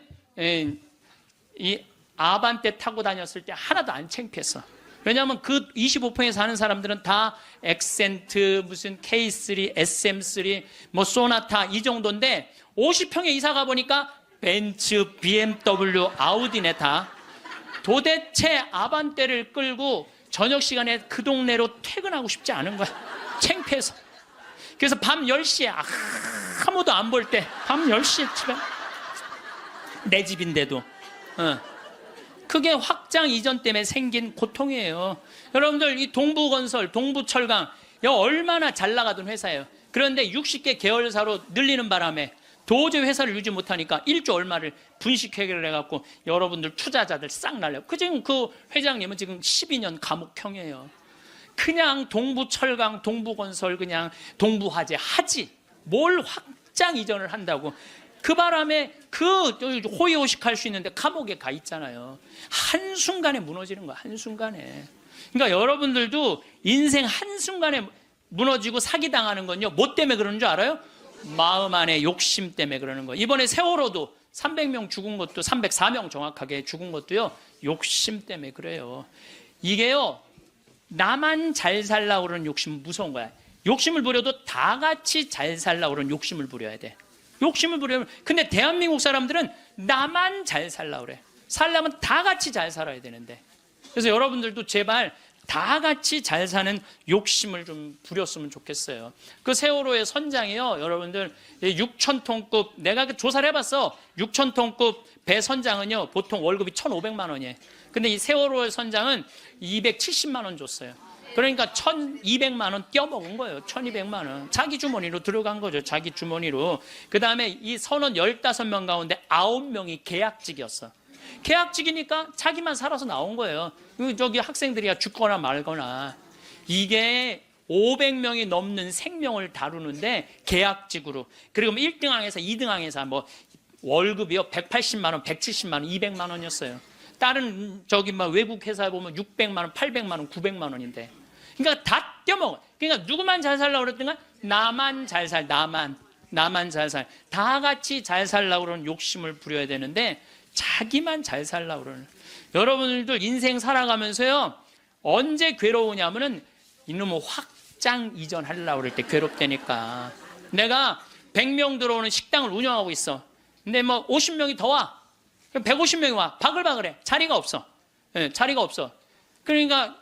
이 아반떼 타고 다녔을 때 하나도 안 창피했어. 왜냐하면 그 25평에 사는 사람들은 다 엑센트, 무슨 K3, SM3, 뭐 소나타 이 정도인데 50평에 이사 가보니까 벤츠, BMW, 아우디네 다. 도대체 아반떼를 끌고 저녁 시간에 그 동네로 퇴근하고 싶지 않은 거야. 창피해서. 그래서 밤 10시에 아무도 안 볼 때 밤 10시에 집에 내 집인데도 그게 확장 이전 때문에 생긴 고통이에요. 여러분들 이 동부건설, 동부철강 얼마나 잘 나가던 회사예요. 그런데 60개 계열사로 늘리는 바람에 도저히 회사를 유지 못하니까 1조 얼마를 분식회계를 해갖고 여러분들 투자자들 싹 날려. 지금 그 회장님은 지금 12년 감옥형이에요. 그냥 동부철강, 동부건설 그냥 동부화재 하지. 뭘 확장 이전을 한다고. 그 바람에 그 호의호식할 수 있는데 감옥에 가 있잖아요. 한순간에 무너지는 거야. 한순간에. 그러니까 여러분들도 인생 한순간에 무너지고 사기당하는 건요. 뭐 때문에 그러는 줄 알아요? 마음 안에 욕심 때문에 그러는 거예요. 이번에 세월호도 300명 죽은 것도 304명 정확하게 죽은 것도요. 욕심 때문에 그래요. 이게요. 나만 잘 살려고 그러는 욕심은 무서운 거야. 욕심을 부려도 다 같이 잘 살려고 그러는 욕심을 부려야 돼. 욕심을 부리면. 근데 대한민국 사람들은 나만 잘 살려고 그래. 살려면 다 같이 잘 살아야 되는데. 그래서 여러분들도 제발 다 같이 잘 사는 욕심을 좀 부렸으면 좋겠어요. 그 세월호의 선장이요, 여러분들 6,000톤급, 내가 조사를 해봤어. 6,000톤급 배 선장은요 보통 월급이 1,500만 원이에요. 근데 이 세월호의 선장은 270만 원 줬어요. 그러니까 1,200만 원 떼어먹은 거예요. 1,200만 원. 자기 주머니로 들어간 거죠. 자기 주머니로. 그 다음에 이 선원 15명 가운데 9명이 계약직이었어. 계약직이니까 자기만 살아서 나온 거예요. 저기 학생들이야 죽거나 말거나. 이게 500명이 넘는 생명을 다루는데 계약직으로. 그리고 1등항에서 2등항에서 뭐 월급이요 180만 원, 170만 원, 200만 원이었어요. 다른 저기 막 외국 회사에 보면 600만 원, 800만 원, 900만 원인데. 그러니까 다 떼먹어. 그러니까 누구만 잘 살라고 그랬던가? 나만 잘 살, 나만 잘 살. 다 같이 잘 살라고 그러는 욕심을 부려야 되는데 자기만 잘 살라고 그러는. 여러분들도 인생 살아가면서요. 언제 괴로우냐면은 이놈의 확장 이전하려고 그럴 때 괴롭다니까. 내가 100명 들어오는 식당을 운영하고 있어. 근데 뭐 50명이 더 와. 150명이 와. 바글바글해. 자리가 없어. 네, 자리가 없어. 그러니까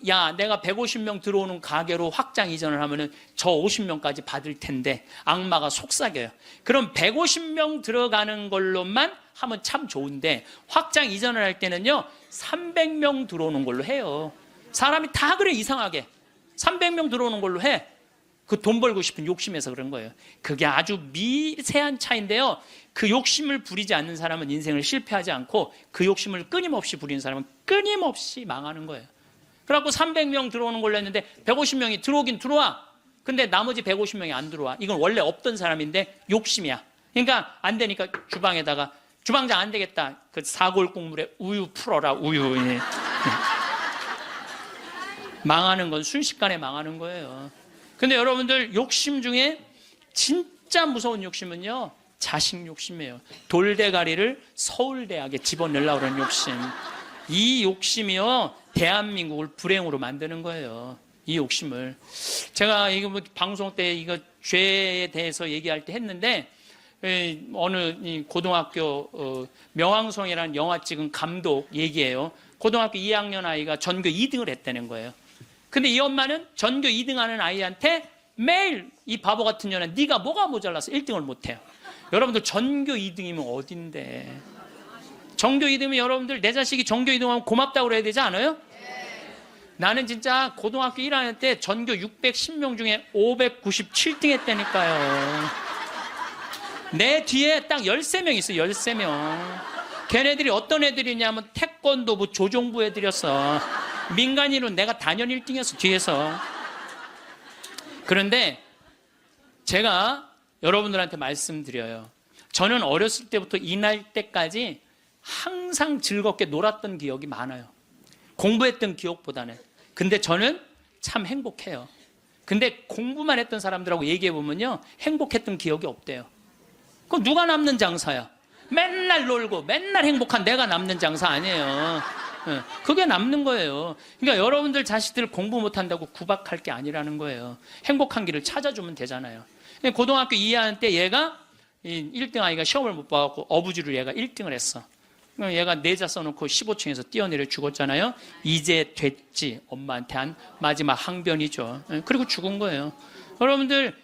야, 내가 150명 들어오는 가게로 확장 이전을 하면은 저 50명까지 받을 텐데 악마가 속삭여요. 그럼 150명 들어가는 걸로만 하면 참 좋은데 확장 이전을 할 때는요 300명 들어오는 걸로 해요. 사람이 다 그래 이상하게 300명 들어오는 걸로 해. 그 돈 벌고 싶은 욕심에서 그런 거예요. 그게 아주 미세한 차이인데요. 그 욕심을 부리지 않는 사람은 인생을 실패하지 않고 그 욕심을 끊임없이 부리는 사람은 끊임없이 망하는 거예요. 그래갖고 300명 들어오는 걸로 했는데 150명이 들어오긴 들어와. 근데 나머지 150명이 안 들어와. 이건 원래 없던 사람인데 욕심이야. 그러니까 안 되니까 주방에다가 주방장 안 되겠다. 그 사골 국물에 우유 풀어라. 우유. 망하는 건 순식간에 망하는 거예요. 근데 여러분들 욕심 중에 진짜 무서운 욕심은요. 자식 욕심이에요. 돌대가리를 서울대학에 집어넣으려고 하는 욕심. 이 욕심이요. 대한민국을 불행으로 만드는 거예요. 이 욕심을. 제가 이거 뭐 방송 때 이거 죄에 대해서 얘기할 때 했는데 어느 고등학교 명왕성이라는 영화 찍은 감독 얘기예요. 고등학교 2학년 아이가 전교 2등을 했다는 거예요. 근데 이 엄마는 전교 2등하는 아이한테 매일 이 바보 같은 년은 네가 뭐가 모자라서 1등을 못해요. 여러분들 전교 2등이면 어딘데. 전교 2등이면 여러분들 내 자식이 전교 2등하면 고맙다고 그래야 되지 않아요? 나는 진짜 고등학교 1학년 때 전교 610명 중에 597등 했다니까요. 내 뒤에 딱 13명 있어요. 13명. 걔네들이 어떤 애들이냐면 태권도부 조종부 애들이었어. 민간인은 내가 단연 1등이었어. 뒤에서. 그런데 제가 여러분들한테 말씀드려요. 저는 어렸을 때부터 이 날 때까지 항상 즐겁게 놀았던 기억이 많아요. 공부했던 기억보다는. 근데 저는 참 행복해요. 근데 공부만 했던 사람들하고 얘기해보면요. 행복했던 기억이 없대요. 그럼 누가 남는 장사야? 맨날 놀고 맨날 행복한 내가 남는 장사 아니에요. 그게 남는 거예요. 그러니까 여러분들 자식들 공부 못한다고 구박할 게 아니라는 거예요. 행복한 길을 찾아주면 되잖아요. 고등학교 2학년 때 얘가 1등 아이가 시험을 못 봐갖고 어부지로 얘가 1등을 했어. 얘가 내자 써놓고 15층에서 뛰어내려 죽었잖아요. 이제 됐지. 엄마한테 한 마지막 항변이죠. 그리고 죽은 거예요. 여러분들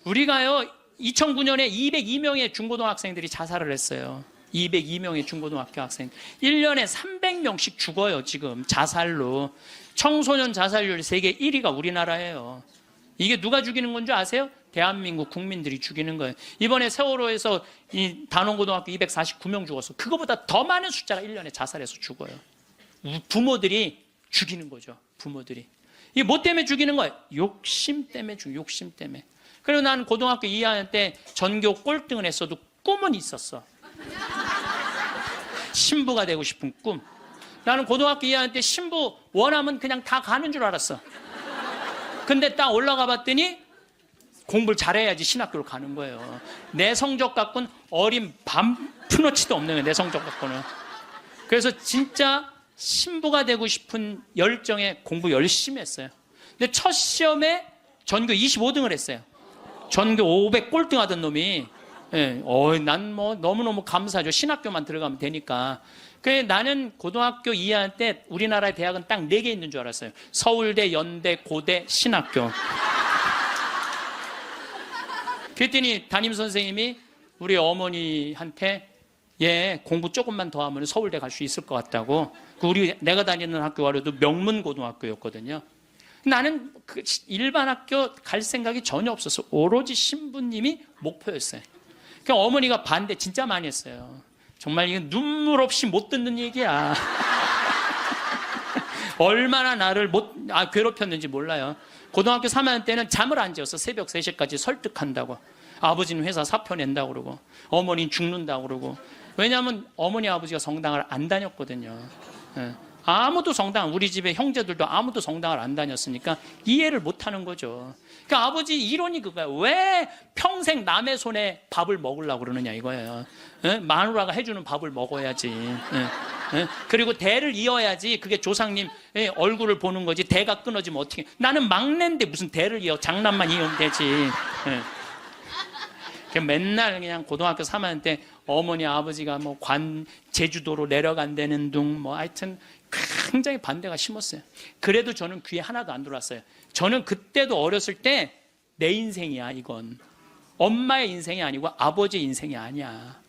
우리가요 2009년에 202명의 중고등학생들이 자살을 했어요. 202명의 중고등학교 학생. 1년에 300명씩 죽어요, 지금. 자살로. 청소년 자살률 세계 1위가 우리나라예요. 이게 누가 죽이는 건지 아세요? 대한민국 국민들이 죽이는 거예요. 이번에 세월호에서 이 단원고등학교 249명 죽었어. 그거보다 더 많은 숫자가 1년에 자살해서 죽어요. 부모들이 죽이는 거죠, 부모들이. 이게 뭐 때문에 죽이는 거예요? 욕심 때문에 죽여요, 욕심 때문에. 그리고 나는 고등학교 2학년 때 전교 꼴등을 했어도 꿈은 있었어. 신부가 되고 싶은 꿈. 나는 고등학교 2학년 때 신부 원하면 그냥 다 가는 줄 알았어. 근데 딱 올라가 봤더니 공부를 잘해야지 신학교를 가는 거예요. 내 성적 갖고는 어린 푸너치도 없는 거예요, 내 성적 갖고는. 그래서 진짜 신부가 되고 싶은 열정에 공부 열심히 했어요. 근데 첫 시험에 전교 25등을 했어요. 전교 500 꼴등 하던 놈이. 난 뭐 너무너무 감사하죠. 신학교만 들어가면 되니까. 그래 나는 고등학교 2학년 때 우리나라의 대학은 딱 4개 있는 줄 알았어요. 서울대, 연대, 고대, 신학교. 그랬더니 담임선생님이 우리 어머니한테 얘 공부 조금만 더 하면 서울대 갈 수 있을 것 같다고. 내가 다니는 학교가로도 명문고등학교였거든요. 나는 그 일반 학교 갈 생각이 전혀 없었어. 오로지 신부님이 목표였어요. 그러니까 어머니가 반대 진짜 많이 했어요. 정말 이건 눈물 없이 못 듣는 얘기야. 얼마나 나를 괴롭혔는지 몰라요. 고등학교 3학년 때는 잠을 안 지었어. 새벽 3시까지 설득한다고. 아버지는 회사 사표 낸다고 그러고, 어머니는 죽는다고 그러고. 왜냐하면 어머니 아버지가 성당을 안 다녔거든요. 예. 아무도 우리 집에 형제들도 아무도 성당을 안 다녔으니까 이해를 못 하는 거죠. 그러니까 아버지 이론이 그거야. 왜 평생 남의 손에 밥을 먹으려고 그러느냐 이거예요. 예? 마누라가 해주는 밥을 먹어야지. 예? 예? 그리고 대를 이어야지. 그게 조상님 얼굴을 보는 거지. 대가 끊어지면 어떻게. 나는 막내인데 무슨 대를 이어. 장난만 이으면 되지. 예. 맨날 그냥 고등학교 3학년 때 어머니 아버지가 뭐 제주도로 내려간다는 둥 뭐 하여튼 굉장히 반대가 심했어요. 그래도 저는 귀에 하나도 안 들어왔어요. 저는 그때도 어렸을 때 내 인생이야 이건. 엄마의 인생이 아니고 아버지의 인생이 아니야.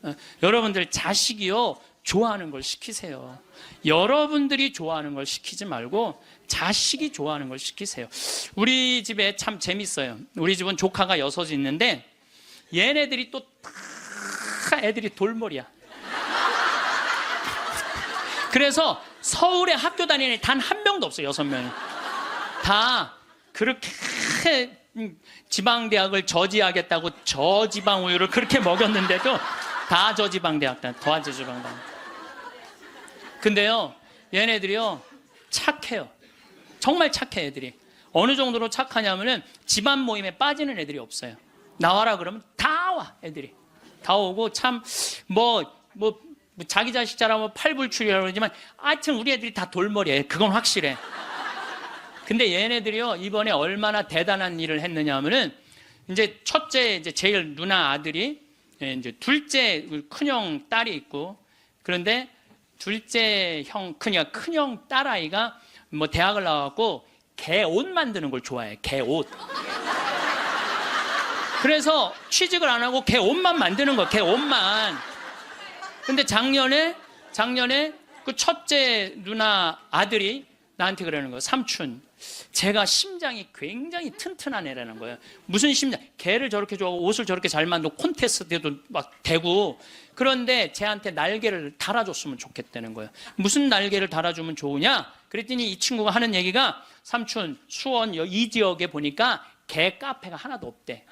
여러분들 자식이요 좋아하는 걸 시키세요. 여러분들이 좋아하는 걸 시키지 말고 자식이 좋아하는 걸 시키세요. 우리 집에 참 재밌어요. 우리 집은 조카가 6이 있는데 얘네들이 또 다 애들이 돌머리야. 그래서 서울에 학교 다니는 애 단 한 명도 없어요. 6명이. 다 그렇게 지방대학을 저지하겠다고 저지방 우유를 그렇게 먹였는데도 다 저지방대학 더 저지방대학. 근데요 얘네들이요 착해요. 정말 착해 애들이. 어느 정도로 착하냐면은 집안 모임에 빠지는 애들이 없어요. 나와라 그러면 다 와. 애들이 다 오고 참 자기 자식 잘하면 팔불출이라고 그러지만 하여튼 우리 애들이 다 돌머리예요. 그건 확실해. 근데 얘네들이요 이번에 얼마나 대단한 일을 했느냐 하면은 이제 첫째 이제 제일 누나 아들이 이제 둘째 큰형 딸이 있고 그런데 둘째 형 큰형 딸아이가 뭐 대학을 나와갖고 개 옷 만드는 걸 좋아해. 개 옷. 그래서 취직을 안 하고 개 옷만 만드는 거야. 개 옷만. 근데 작년에 그 첫째 누나 아들이 나한테 그러는 거예요. 삼촌, 제가 심장이 굉장히 튼튼한 애라는 거예요. 무슨 심장? 개를 저렇게 좋아하고 옷을 저렇게 잘 만들고 콘테스트에도 막 대고 그런데 쟤한테 날개를 달아줬으면 좋겠다는 거예요. 무슨 날개를 달아주면 좋으냐? 그랬더니 이 친구가 하는 얘기가 삼촌, 수원 이 지역에 보니까 개 카페가 하나도 없대.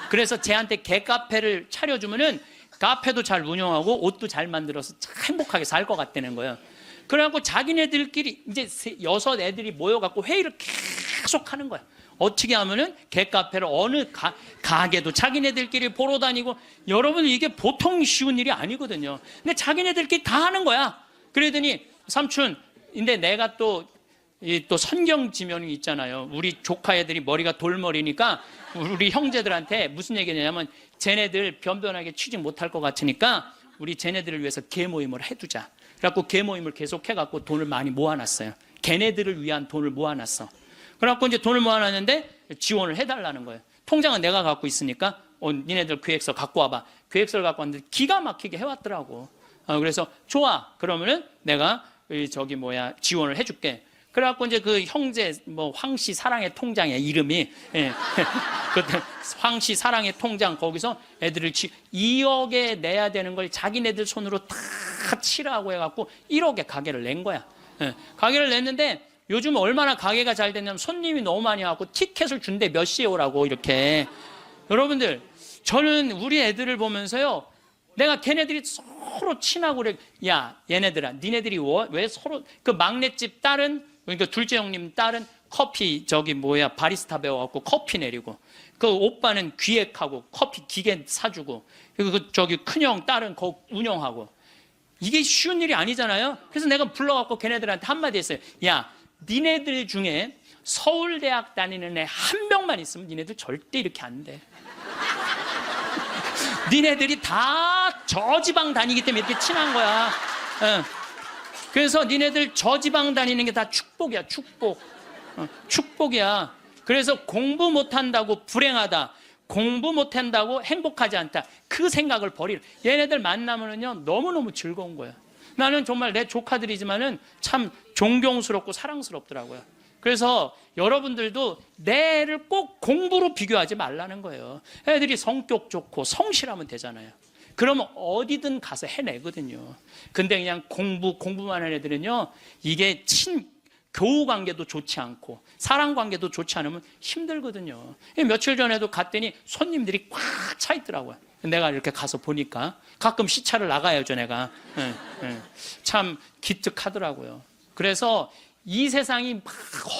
그래서 쟤한테 개 카페를 차려주면은 카페도 잘 운영하고 옷도 잘 만들어서 참 행복하게 살 것 같다는 거예요. 그래갖고 자기네들끼리 이제 6 애들이 모여갖고 회의를 계속 하는 거야. 어떻게 하면은 개카페를 어느 가게도 자기네들끼리 보러 다니고 여러분 이게 보통 쉬운 일이 아니거든요. 근데 자기네들끼리 다 하는 거야. 그러더니 삼촌, 근데 내가 또 선경 지면이 있잖아요. 우리 조카 애들이 머리가 돌머리니까 우리 형제들한테 무슨 얘기냐면 쟤네들 변변하게 취직 못할 것 같으니까 우리 쟤네들을 위해서 개 모임을 해두자. 그래갖고 개 모임을 계속 해갖고 돈을 많이 모아놨어요. 걔네들을 위한 돈을 모아놨어. 그래갖고 이제 돈을 모아놨는데 지원을 해달라는 거예요. 통장은 내가 갖고 있으니까 니네들 계획서 갖고 와봐. 계획서를 갖고 왔는데 기가 막히게 해왔더라고. 그래서 좋아. 그러면은 내가 지원을 해줄게. 그래갖고 이제 그 형제 황씨 사랑의 통장이야 이름이. 예. 그때 황씨 사랑의 통장 거기서 애들을 2억에 내야 되는 걸 자기네들 손으로 다 치라고 해갖고 1억에 가게를 낸 거야. 예. 가게를 냈는데 요즘 얼마나 가게가 잘 됐냐면 손님이 너무 많이 와갖고 티켓을 준대. 몇 시에 오라고 이렇게. 여러분들 저는 우리 애들을 보면서요 내가 걔네들이 서로 친하고 그래. 야 얘네들아 니네들이 왜 서로 그 막내집 딸은 그러니까 둘째 형님 딸은 커피 바리스타 배워갖고 커피 내리고 그 오빠는 기획하고 커피 기계 사주고 그리고 큰형 딸은 거 운영하고 이게 쉬운 일이 아니잖아요. 그래서 내가 불러갖고 걔네들한테 한마디 했어요. 야 니네들 중에 서울대학 다니는 애 한 명만 있으면 니네들 절대 이렇게 안 돼. 니네들이 다 저지방 다니기 때문에 이렇게 친한 거야. 그래서 니네들 저지방 다니는 게 다 축복이야. 축복이야. 그래서 공부 못한다고 불행하다, 공부 못한다고 행복하지 않다, 그 생각을 버리라. 얘네들 만나면은요 너무너무 즐거운 거야. 나는 정말 내 조카들이지만은 참 존경스럽고 사랑스럽더라고요. 그래서 여러분들도 내 애를 꼭 공부로 비교하지 말라는 거예요. 애들이 성격 좋고 성실하면 되잖아요. 그러면 어디든 가서 해내거든요. 근데 그냥 공부만 하는 애들은요, 이게 교우 관계도 좋지 않고 사람 관계도 좋지 않으면 힘들거든요. 며칠 전에도 갔더니 손님들이 꽉 차 있더라고요. 내가 이렇게 가서 보니까 가끔 시차를 나가야죠, 내가. 참 기특하더라고요. 그래서 이 세상이 막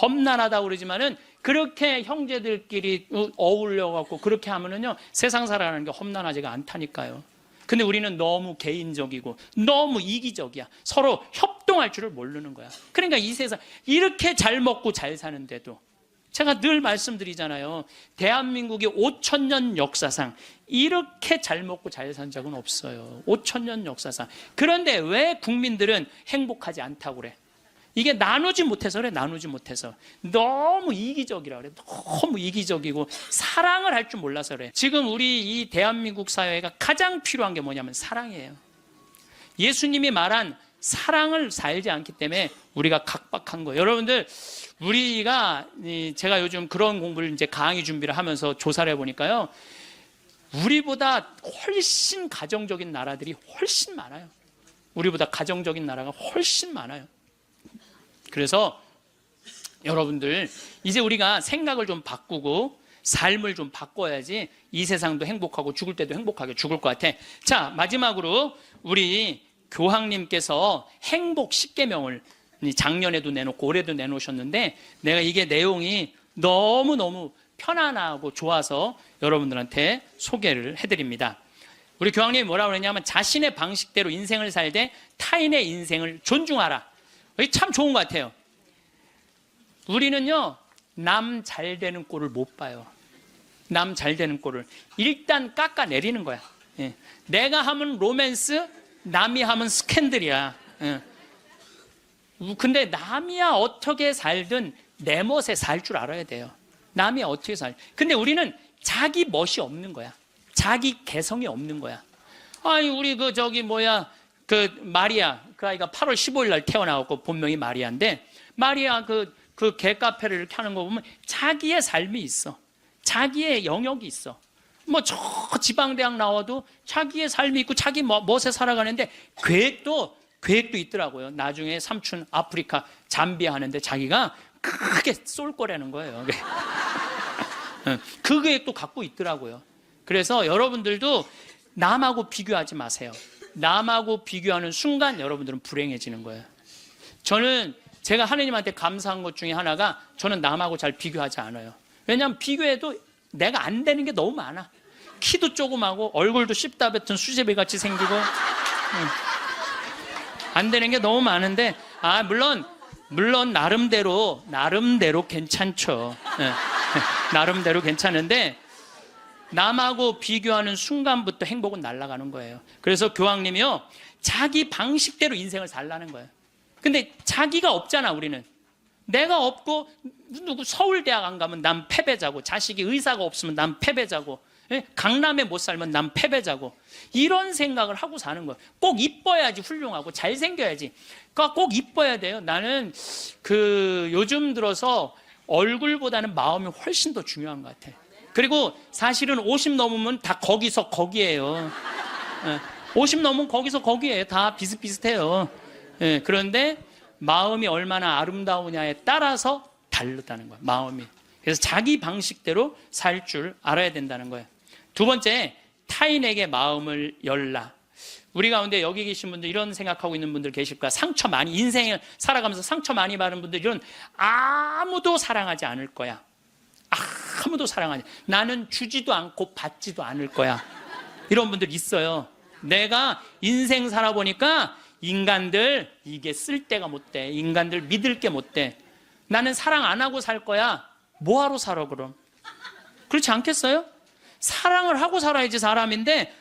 험난하다고 그러지만은 그렇게 형제들끼리 어울려갖고 그렇게 하면은요, 세상 살아가는 게 험난하지가 않다니까요. 근데 우리는 너무 개인적이고 너무 이기적이야. 서로 협동할 줄을 모르는 거야. 그러니까 이 세상 이렇게 잘 먹고 잘 사는데도, 제가 늘 말씀드리잖아요. 대한민국의 5,000년 역사상 이렇게 잘 먹고 잘 산 적은 없어요. 5,000년 역사상. 그런데 왜 국민들은 행복하지 않다고 그래? 이게 나누지 못해서 그래. 나누지 못해서. 너무 이기적이라 그래. 너무 이기적이고 사랑을 할 줄 몰라서 그래. 지금 우리 이 대한민국 사회가 가장 필요한 게 뭐냐면 사랑이에요. 예수님이 말한 사랑을 살지 않기 때문에 우리가 각박한 거예요. 여러분들, 제가 요즘 그런 공부를 이제 강의 준비를 하면서 조사를 해보니까요, 우리보다 훨씬 가정적인 나라들이 훨씬 많아요. 우리보다 가정적인 나라가 훨씬 많아요. 그래서 여러분들, 이제 우리가 생각을 좀 바꾸고 삶을 좀 바꿔야지 이 세상도 행복하고 죽을 때도 행복하게 죽을 것 같아. 자, 마지막으로 우리 교황님께서 행복 10계명을 작년에도 내놓고 올해도 내놓으셨는데, 내가 이게 내용이 너무너무 편안하고 좋아서 여러분들한테 소개를 해드립니다. 우리 교황님이 뭐라고 그랬냐면, 자신의 방식대로 인생을 살되 타인의 인생을 존중하라. 이게 참 좋은 것 같아요. 우리는요, 남 잘 되는 꼴을 못 봐요. 남 잘 되는 꼴을 일단 깎아내리는 거야. 예. 내가 하면 로맨스, 남이 하면 스캔들이야. 예. 근데 남이야 어떻게 살든 내 멋에 살 줄 알아야 돼요. 남이 어떻게 근데 우리는 자기 멋이 없는 거야. 자기 개성이 없는 거야. 아니, 우리 마리아, 그 아이가 8월 15일 날 태어나고 본명이 마리아인데, 마리아 그 개카페를 이렇게 하는 거 보면 자기의 삶이 있어. 자기의 영역이 있어. 저 지방대학 나와도 자기의 삶이 있고 자기 멋에 살아가는데 계획도 있더라고요. 나중에 삼촌 아프리카 잠비아 하는데 자기가 크게 쏠 거라는 거예요. 그 계획도 갖고 있더라고요. 그래서 여러분들도 남하고 비교하지 마세요. 남하고 비교하는 순간 여러분들은 불행해지는 거예요. 제가 하느님한테 감사한 것 중에 하나가, 저는 남하고 잘 비교하지 않아요. 왜냐하면 비교해도 내가 안 되는 게 너무 많아. 키도 조그마고 얼굴도 씹다 뱉은 수제비 같이 생기고 안 되는 게 너무 많은데, 물론 나름대로 괜찮죠. 나름대로 괜찮은데, 남하고 비교하는 순간부터 행복은 날아가는 거예요. 그래서 교황님이요, 자기 방식대로 인생을 살라는 거예요. 근데 자기가 없잖아. 우리는 내가 없고, 누구 서울대학 안 가면 난 패배자고, 자식이 의사가 없으면 난 패배자고, 강남에 못 살면 난 패배자고, 이런 생각을 하고 사는 거예요. 꼭 이뻐야지 훌륭하고 잘생겨야지. 그러니까 꼭 이뻐야 돼요. 나는 요즘 들어서 얼굴보다는 마음이 훨씬 더 중요한 것 같아. 그리고 사실은 50 넘으면 다 거기에요. 50 넘으면 거기에요. 다 비슷비슷해요. 그런데 마음이 얼마나 아름다우냐에 따라서 다르다는 거예요. 마음이. 그래서 자기 방식대로 살 줄 알아야 된다는 거예요. 두 번째, 타인에게 마음을 열라. 우리 가운데 여기 계신 분들, 이런 생각하고 있는 분들 계실 거야. 인생을 살아가면서 상처 많이 받은 분들은 아무도 사랑하지 않을 거야. 아무도 사랑하지. 나는 주지도 않고 받지도 않을 거야. 이런 분들 있어요. 내가 인생 살아보니까 인간들 이게 쓸데가 못 돼. 인간들 믿을 게 못 돼. 나는 사랑 안 하고 살 거야. 뭐하러 살아 그럼? 그렇지 않겠어요? 사랑을 하고 살아야지 사람인데,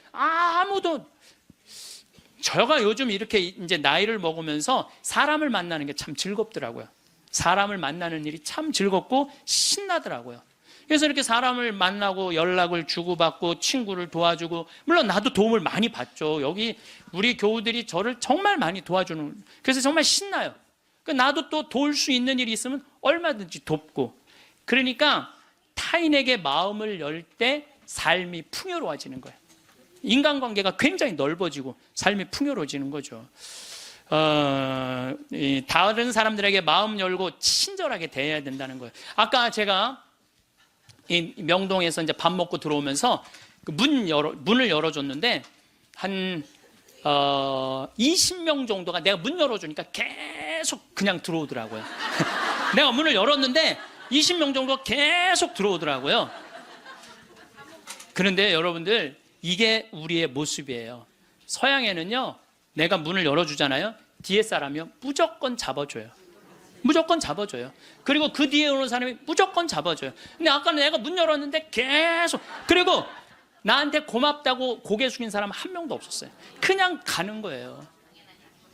제가 요즘 이렇게 이제 나이를 먹으면서 사람을 만나는 게 참 즐겁더라고요. 사람을 만나는 일이 참 즐겁고 신나더라고요. 그래서 이렇게 사람을 만나고 연락을 주고받고 친구를 도와주고, 물론 나도 도움을 많이 받죠. 여기 우리 교우들이 저를 정말 많이 도와주는, 그래서 정말 신나요. 나도 또 도울 수 있는 일이 있으면 얼마든지 돕고. 그러니까 타인에게 마음을 열 때 삶이 풍요로워지는 거예요. 인간관계가 굉장히 넓어지고 삶이 풍요로워지는 거죠. 다른 사람들에게 마음 열고 친절하게 대해야 된다는 거예요. 아까 제가 이 명동에서 이제 밥 먹고 들어오면서 그 문을 열어줬는데 한 20명 정도가 내가 문 열어주니까 계속 그냥 들어오더라고요. 내가 문을 열었는데 20명 정도가 계속 들어오더라고요. 그런데 여러분들, 이게 우리의 모습이에요. 서양에는요, 내가 문을 열어주잖아요. 뒤에 사람이요, 무조건 잡아줘요. 무조건 잡아줘요. 그리고 그 뒤에 오는 사람이 무조건 잡아줘요. 근데 아까 내가 문 열었는데 계속, 그리고 나한테 고맙다고 고개 숙인 사람 한 명도 없었어요. 그냥 가는 거예요.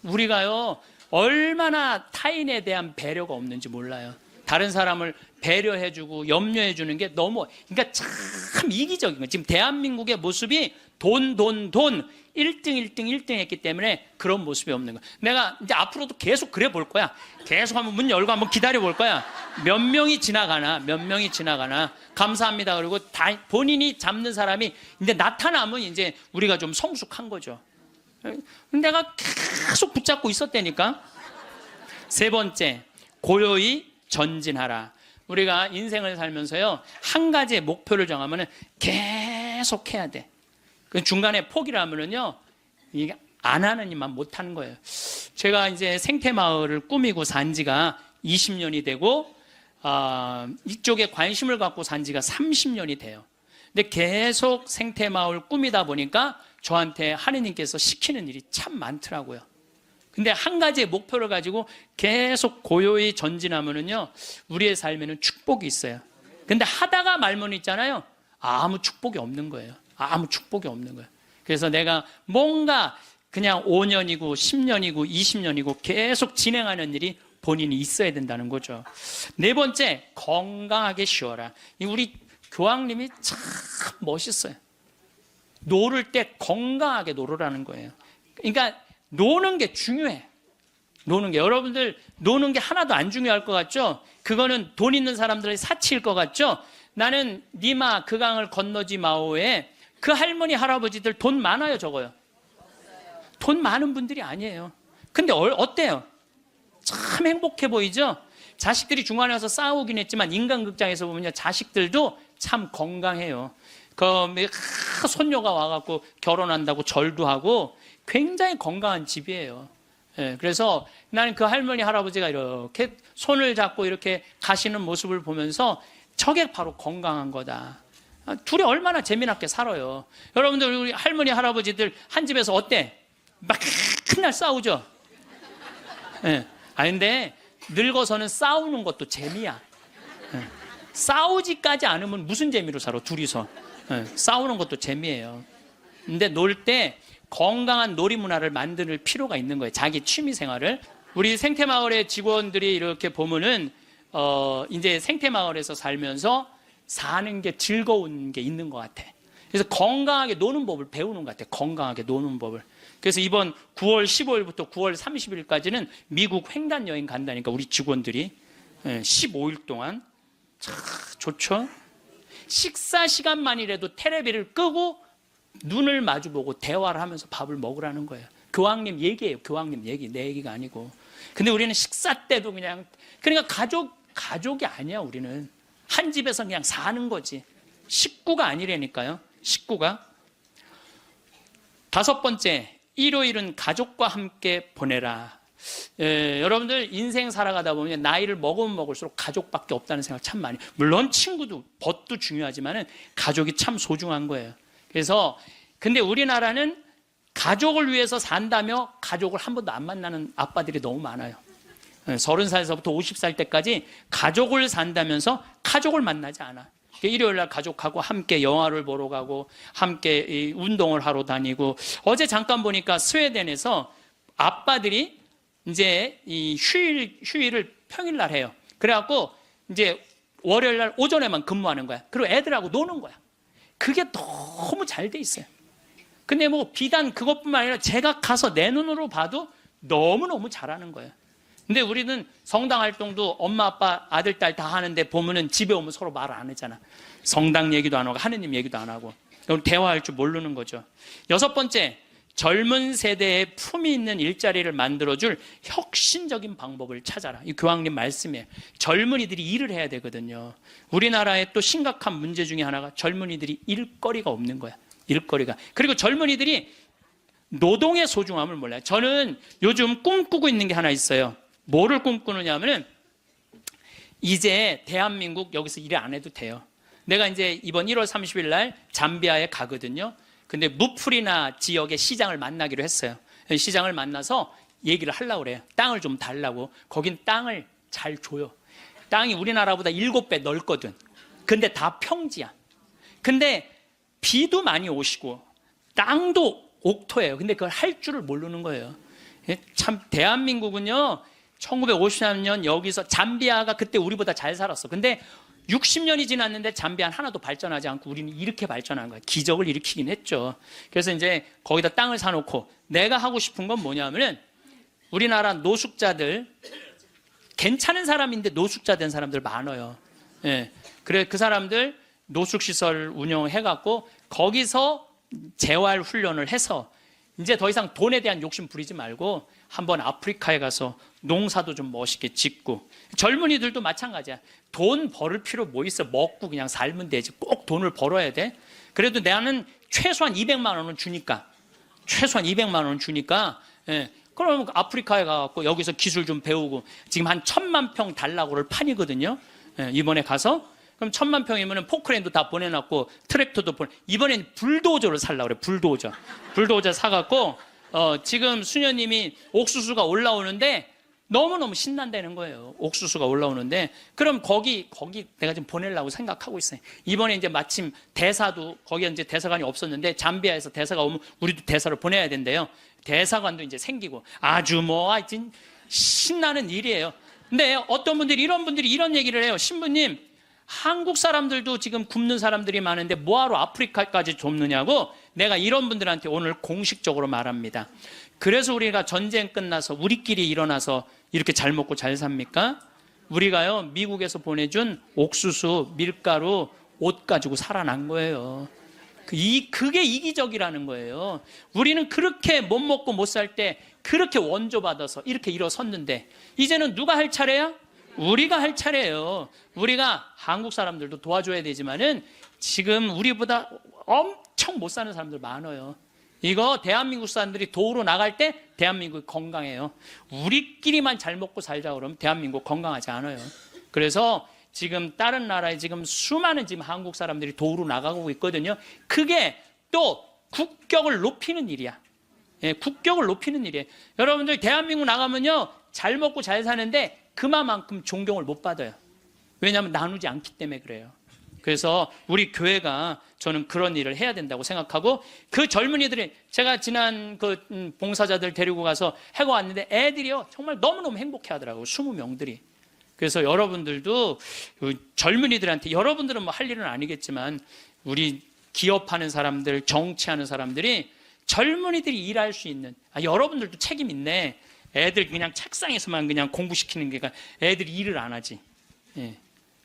우리가요, 얼마나 타인에 대한 배려가 없는지 몰라요. 다른 사람을 배려해주고 염려해주는 게 너무, 그러니까 참 이기적인 거예요. 지금 대한민국의 모습이 돈 1등 했기 때문에 그런 모습이 없는 거야. 내가 이제 앞으로도 계속 그래 볼 거야. 계속 한번 문 열고 한번 기다려 볼 거야. 몇 명이 지나가나 감사합니다. 그리고 다 본인이 잡는 사람이 이제 나타나면 이제 우리가 좀 성숙한 거죠. 내가 계속 붙잡고 있었다니까. 세 번째, 고요히 전진하라. 우리가 인생을 살면서요, 한 가지의 목표를 정하면 계속 해야 돼. 중간에 포기를 하면은요, 이게 안 하는 일만 못 하는 거예요. 제가 이제 생태마을을 꾸미고 산 지가 20년이 되고, 이쪽에 관심을 갖고 산 지가 30년이 돼요. 근데 계속 생태마을 꾸미다 보니까 저한테 하느님께서 시키는 일이 참 많더라고요. 근데 한 가지의 목표를 가지고 계속 고요히 전진하면은요, 우리의 삶에는 축복이 있어요. 근데 하다가 말면 있잖아요, 아무 축복이 없는 거예요. 아무 축복이 없는 거예요. 그래서 내가 뭔가 그냥 5년이고 10년이고 20년이고 계속 진행하는 일이 본인이 있어야 된다는 거죠. 네 번째, 건강하게 쉬어라. 우리 교황님이 참 멋있어요. 노를 때 건강하게 놀으라는 거예요. 그러니까 노는 게 중요해. 노는 게, 여러분들 노는 게 하나도 안 중요할 것 같죠? 그거는 돈 있는 사람들의 사치일 것 같죠? 나는 니마 그 강을 건너지 마오에 그 할머니 할아버지들 돈 많아요, 적어요? 돈 많은 분들이 아니에요. 근데 어때요? 참 행복해 보이죠? 자식들이 중간에 와서 싸우긴 했지만 인간극장에서 보면요, 자식들도 참 건강해요. 손녀가 와갖고 결혼한다고 절도 하고 굉장히 건강한 집이에요. 예, 그래서 나는 그 할머니 할아버지가 이렇게 손을 잡고 이렇게 가시는 모습을 보면서 저게 바로 건강한 거다. 둘이 얼마나 재미나게 살아요. 여러분들, 우리 할머니 할아버지들 한 집에서 어때? 막 맨날 싸우죠. 예. 근데 늙어서는 싸우는 것도 재미야. 예. 싸우지까지 않으면 무슨 재미로 살아, 둘이서. 예. 싸우는 것도 재미예요. 근데 놀 때 건강한 놀이 문화를 만들 필요가 있는 거예요. 자기 취미 생활을. 우리 생태마을의 직원들이 이렇게 보면은 이제 생태마을에서 살면서 사는 게 즐거운 게 있는 것 같아. 그래서 건강하게 노는 법을 배우는 것 같아. 건강하게 노는 법을. 그래서 이번 9월 15일부터 9월 30일까지는 미국 횡단 여행 간다니까, 우리 직원들이 15일 동안. 참 좋죠. 식사 시간만이라도 텔레비를 끄고 눈을 마주보고 대화를 하면서 밥을 먹으라는 거예요. 교황님 얘기예요. 교황님 얘기, 내 얘기가 아니고. 근데 우리는 식사 때도 그러니까 가족이 아니야. 우리는 한 집에서 그냥 사는 거지. 식구가 아니라니까요. 식구가. 다섯 번째, 일요일은 가족과 함께 보내라. 여러분들 인생 살아가다 보면 나이를 먹으면 먹을수록 가족밖에 없다는 생각 참 많이. 물론 친구도, 벗도 중요하지만은 가족이 참 소중한 거예요. 그래서 근데 우리나라는 가족을 위해서 산다며 가족을 한 번도 안 만나는 아빠들이 너무 많아요. 30살에서부터 50살 때까지 가족을 산다면서 가족을 만나지 않아. 일요일 날 가족하고 함께 영화를 보러 가고 함께 운동을 하러 다니고. 어제 잠깐 보니까 스웨덴에서 아빠들이 이제 이 휴일을 평일 날 해요. 그래갖고 이제 월요일 날 오전에만 근무하는 거야. 그리고 애들하고 노는 거야. 그게 너무 잘 돼 있어요. 근데 뭐 비단 그것뿐만 아니라 제가 가서 내 눈으로 봐도 너무너무 잘하는 거예요. 근데 우리는 성당 활동도 엄마 아빠 아들 딸 다 하는데 보면은 집에 오면 서로 말을 안 하잖아. 성당 얘기도 안 하고 하느님 얘기도 안 하고. 대화할 줄 모르는 거죠. 여섯 번째, 젊은 세대에 품위 있는 일자리를 만들어줄 혁신적인 방법을 찾아라. 이 교황님 말씀이에요. 젊은이들이 일을 해야 되거든요. 우리나라의 또 심각한 문제 중에 하나가 젊은이들이 일거리가 없는 거야. 일거리가. 그리고 젊은이들이 노동의 소중함을 몰라요. 저는 요즘 꿈꾸고 있는 게 하나 있어요. 뭐를 꿈꾸느냐면은 이제 대한민국 여기서 일 안 해도 돼요. 내가 이제 이번 1월 30일 날 잠비아에 가거든요. 근데 무프리나 지역의 시장을 만나기로 했어요. 시장을 만나서 얘기를 하려고 그래요. 땅을 좀 달라고. 거긴 땅을 잘 줘요. 땅이 우리나라보다 7배 넓거든. 근데 다 평지야. 근데 비도 많이 오시고 땅도 옥토예요. 근데 그걸 할 줄을 모르는 거예요. 참 대한민국은요 1953년 여기서 잠비아가 그때 우리보다 잘 살았어. 근데 60년이 지났는데 잠비아는 하나도 발전하지 않고 우리는 이렇게 발전한 거야. 기적을 일으키긴 했죠. 그래서 이제 거기다 땅을 사놓고 내가 하고 싶은 건 뭐냐면은 우리나라 노숙자들, 괜찮은 사람인데 노숙자 된 사람들 많아요. 예. 그래 그 사람들 노숙시설 운영해갖고 거기서 재활 훈련을 해서 이제 더 이상 돈에 대한 욕심 부리지 말고 한번 아프리카에 가서 농사도 좀 멋있게 짓고, 젊은이들도 마찬가지야. 돈 벌을 필요 뭐 있어. 먹고 그냥 살면 되지. 꼭 돈을 벌어야 돼. 그래도 나는 최소한 200만 원은 주니까, 최소한 200만 원은 주니까, 예. 그럼 아프리카에 가갖고 여기서 기술 좀 배우고, 지금 한 1000만 평 달라고를 판이거든요. 예, 이번에 가서. 그럼 1000만 평이면 포크레인도 다 보내놨고 트랙터도 이번엔 불도저를 살라고 그래. 불도저 사갖고 지금 수녀님이 옥수수가 올라오는데 너무너무 신난다는 거예요. 옥수수가 올라오는데 그럼 거기 내가 좀 보내려고 생각하고 있어요. 이번에 이제 마침 대사도, 거기에 이제 대사관이 없었는데 잠비아에서 대사가 오면 우리도 대사를 보내야 된대요. 대사관도 이제 생기고 아주 하여튼 신나는 일이에요. 근데 어떤 분들이 이런 얘기를 해요. 신부님, 한국 사람들도 지금 굶는 사람들이 많은데 뭐하러 아프리카까지 돕느냐고 내가 이런 분들한테 오늘 공식적으로 말합니다. 그래서 우리가 전쟁 끝나서 우리끼리 일어나서 이렇게 잘 먹고 잘 삽니까? 우리가요 미국에서 보내준 옥수수, 밀가루, 옷 가지고 살아난 거예요. 그게 이기적이라는 거예요. 우리는 그렇게 못 먹고 못 살 때 그렇게 원조받아서 이렇게 일어섰는데 이제는 누가 할 차례야? 우리가 할 차례예요. 우리가 한국 사람들도 도와줘야 되지만은 지금 우리보다 엄청 못 사는 사람들 많아요. 이거 대한민국 사람들이 도우러 나갈 때 대한민국이 건강해요. 우리끼리만 잘 먹고 살자 그러면 대한민국 건강하지 않아요. 그래서 지금 다른 나라에 지금 수많은 지금 한국 사람들이 도우러 나가고 있거든요. 그게 또 국격을 높이는 일이야. 예, 국격을 높이는 일이에요. 여러분들 대한민국 나가면요 잘 먹고 잘 사는데 그만큼 존경을 못 받아요. 왜냐하면 나누지 않기 때문에 그래요. 그래서 우리 교회가 저는 그런 일을 해야 된다고 생각하고, 그 젊은이들이, 제가 지난 그 봉사자들 데리고 가서 해고 왔는데 애들이요 정말 너무너무 행복해 하더라고요. 20명들이. 그래서 여러분들도 젊은이들한테, 여러분들은 뭐 할 일은 아니겠지만 우리 기업하는 사람들, 정치하는 사람들이 젊은이들이 일할 수 있는, 여러분들도 책임 있네. 애들 그냥 책상에서만 그냥 공부시키는 게 애들이 일을 안 하지. 예.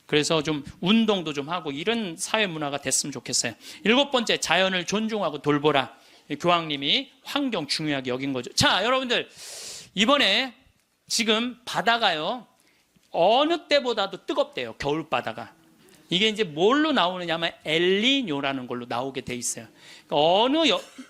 그래서 좀 운동도 좀 하고 이런 사회 문화가 됐으면 좋겠어요. 7번째, 자연을 존중하고 돌보라. 교황님이 환경 중요하게 여긴 거죠. 자, 여러분들 이번에 지금 바다가요 어느 때보다도 뜨겁대요. 겨울 바다가. 이게 이제 뭘로 나오느냐면 엘니뇨라는 걸로 나오게 돼 있어요.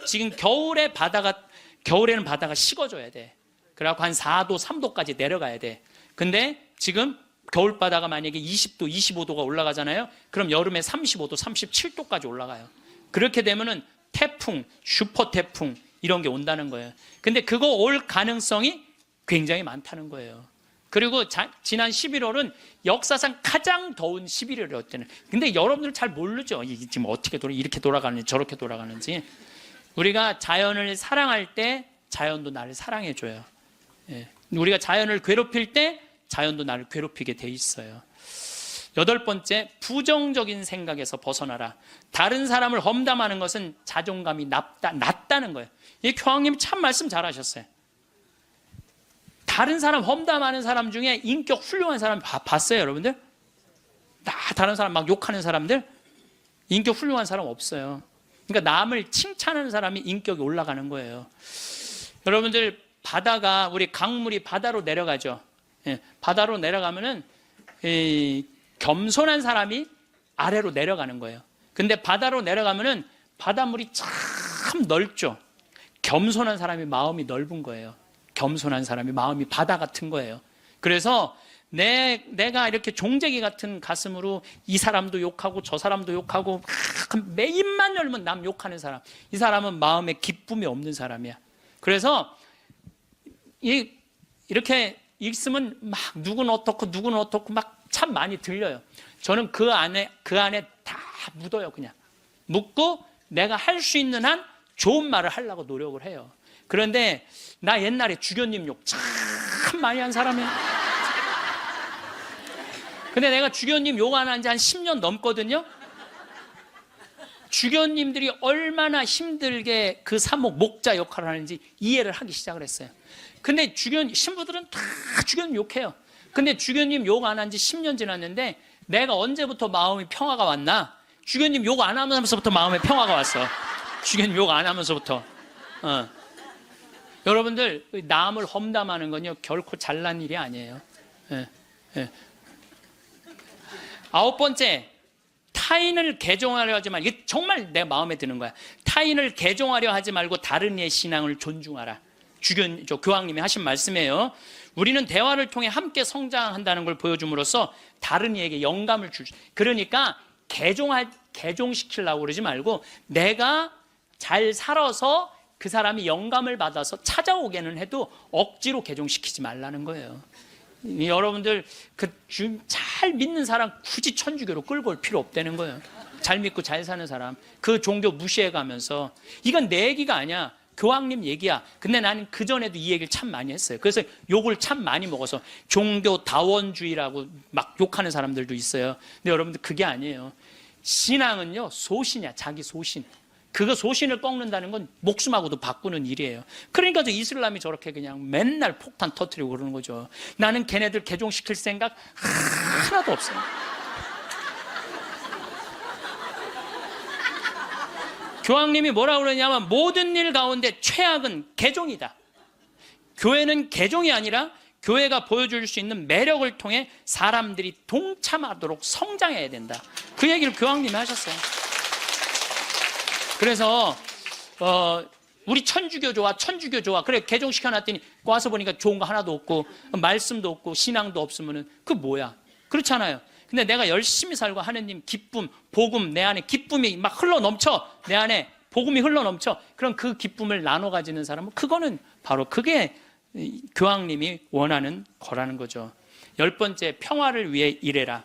지금 겨울에는 바다가 식어져야 돼. 그래갖고 한 4도, 3도까지 내려가야 돼. 근데 지금 겨울바다가 만약에 20도, 25도가 올라가잖아요. 그럼 여름에 35도, 37도까지 올라가요. 그렇게 되면은 태풍, 슈퍼 태풍 이런 게 온다는 거예요. 근데 그거 올 가능성이 굉장히 많다는 거예요. 그리고 지난 11월은 역사상 가장 더운 11월이었잖아요. 근데 여러분들 잘 모르죠. 이게 지금 어떻게 이렇게 돌아가는지 저렇게 돌아가는지. 우리가 자연을 사랑할 때 자연도 나를 사랑해줘요. 예. 우리가 자연을 괴롭힐 때 자연도 나를 괴롭히게 돼 있어요. 8번째, 부정적인 생각에서 벗어나라. 다른 사람을 험담하는 것은 자존감이 낮다는 거예요. 이 교황님이 참 말씀 잘하셨어요. 다른 사람 험담하는 사람 중에 인격 훌륭한 사람 봤어요, 여러분들? 다른 사람 막 욕하는 사람들 인격 훌륭한 사람 없어요. 그러니까 남을 칭찬하는 사람이 인격이 올라가는 거예요. 여러분들 바다가 우리 강물이 바다로 내려가죠. 예, 바다로 내려가면은 겸손한 사람이 아래로 내려가는 거예요. 근데 바다로 내려가면은 바닷물이 참 넓죠. 겸손한 사람이 마음이 넓은 거예요. 겸손한 사람이 마음이 바다 같은 거예요. 그래서 내가 이렇게 종재기 같은 가슴으로 이 사람도 욕하고 저 사람도 욕하고 내 입만 열면 남 욕하는 사람, 이 사람은 마음에 기쁨이 없는 사람이야. 그래서 이렇게 있으면 막 누구는 어떻고 막 참 많이 들려요. 저는 그 안에 다 묻어요. 그냥 묻고 내가 할 수 있는 한 좋은 말을 하려고 노력을 해요. 그런데 나 옛날에 주교님 욕 참 많이 한 사람이에요. 근데 내가 주교님 욕 안 한 지 한 10년 넘거든요. 주교님들이 얼마나 힘들게 그 사목 목자 역할을 하는지 이해를 하기 시작을 했어요. 근데 신부들은 다 주교님 욕해요. 근데 주교님 욕 안 한 지 10년 지났는데 내가 언제부터 마음이 평화가 왔나? 주교님 욕 안 하면서부터 마음에 평화가 왔어. 주교님 욕 안 하면서부터. 여러분들 남을 험담하는 건요 결코 잘난 일이 아니에요. 예. 9번째, 타인을 개종하려 하지 말고, 이게 정말 내 마음에 드는 거야. 타인을 개종하려 하지 말고 다른 이의 신앙을 존중하라. 교황님이 하신 말씀이에요. 우리는 대화를 통해 함께 성장한다는 걸 보여줌으로써 다른 이에게 영감을 주죠. 그러니까 개종시키려고 그러지 말고 내가 잘 살아서 그 사람이 영감을 받아서 찾아오게는 해도 억지로 개종시키지 말라는 거예요. 여러분들 잘 믿는 사람 굳이 천주교로 끌고 올 필요 없다는 거예요. 잘 믿고 잘 사는 사람 그 종교 무시해가면서 이건 내 얘기가 아니야. 교황님 얘기야. 근데 나는 그전에도 이 얘기를 참 많이 했어요. 그래서 욕을 참 많이 먹어서 종교 다원주의라고 막 욕하는 사람들도 있어요. 근데 여러분들 그게 아니에요. 신앙은요 소신이야. 자기 소신. 그거 소신을 꺾는다는 건 목숨하고도 바꾸는 일이에요. 그러니까 저 이슬람이 저렇게 그냥 맨날 폭탄 터뜨리고 그러는 거죠. 나는 걔네들 개종시킬 생각 하나도 없어요. 교황님이 뭐라고 그러냐면 모든 일 가운데 최악은 개종이다. 교회는 개종이 아니라 교회가 보여줄 수 있는 매력을 통해 사람들이 동참하도록 성장해야 된다. 그 얘기를 교황님이 하셨어요. 그래서 우리 천주교 좋아. 그래 개종시켜놨더니 와서 보니까 좋은 거 하나도 없고 말씀도 없고 신앙도 없으면은 그 뭐야? 그렇잖아요. 근데 내가 열심히 살고 하느님 기쁨, 복음 내 안에 기쁨이 막 흘러넘쳐. 내 안에 복음이 흘러넘쳐. 그럼 그 기쁨을 나눠 가지는 사람은 그거는 바로 그게 교황님이 원하는 거라는 거죠. 10번째, 평화를 위해 일해라.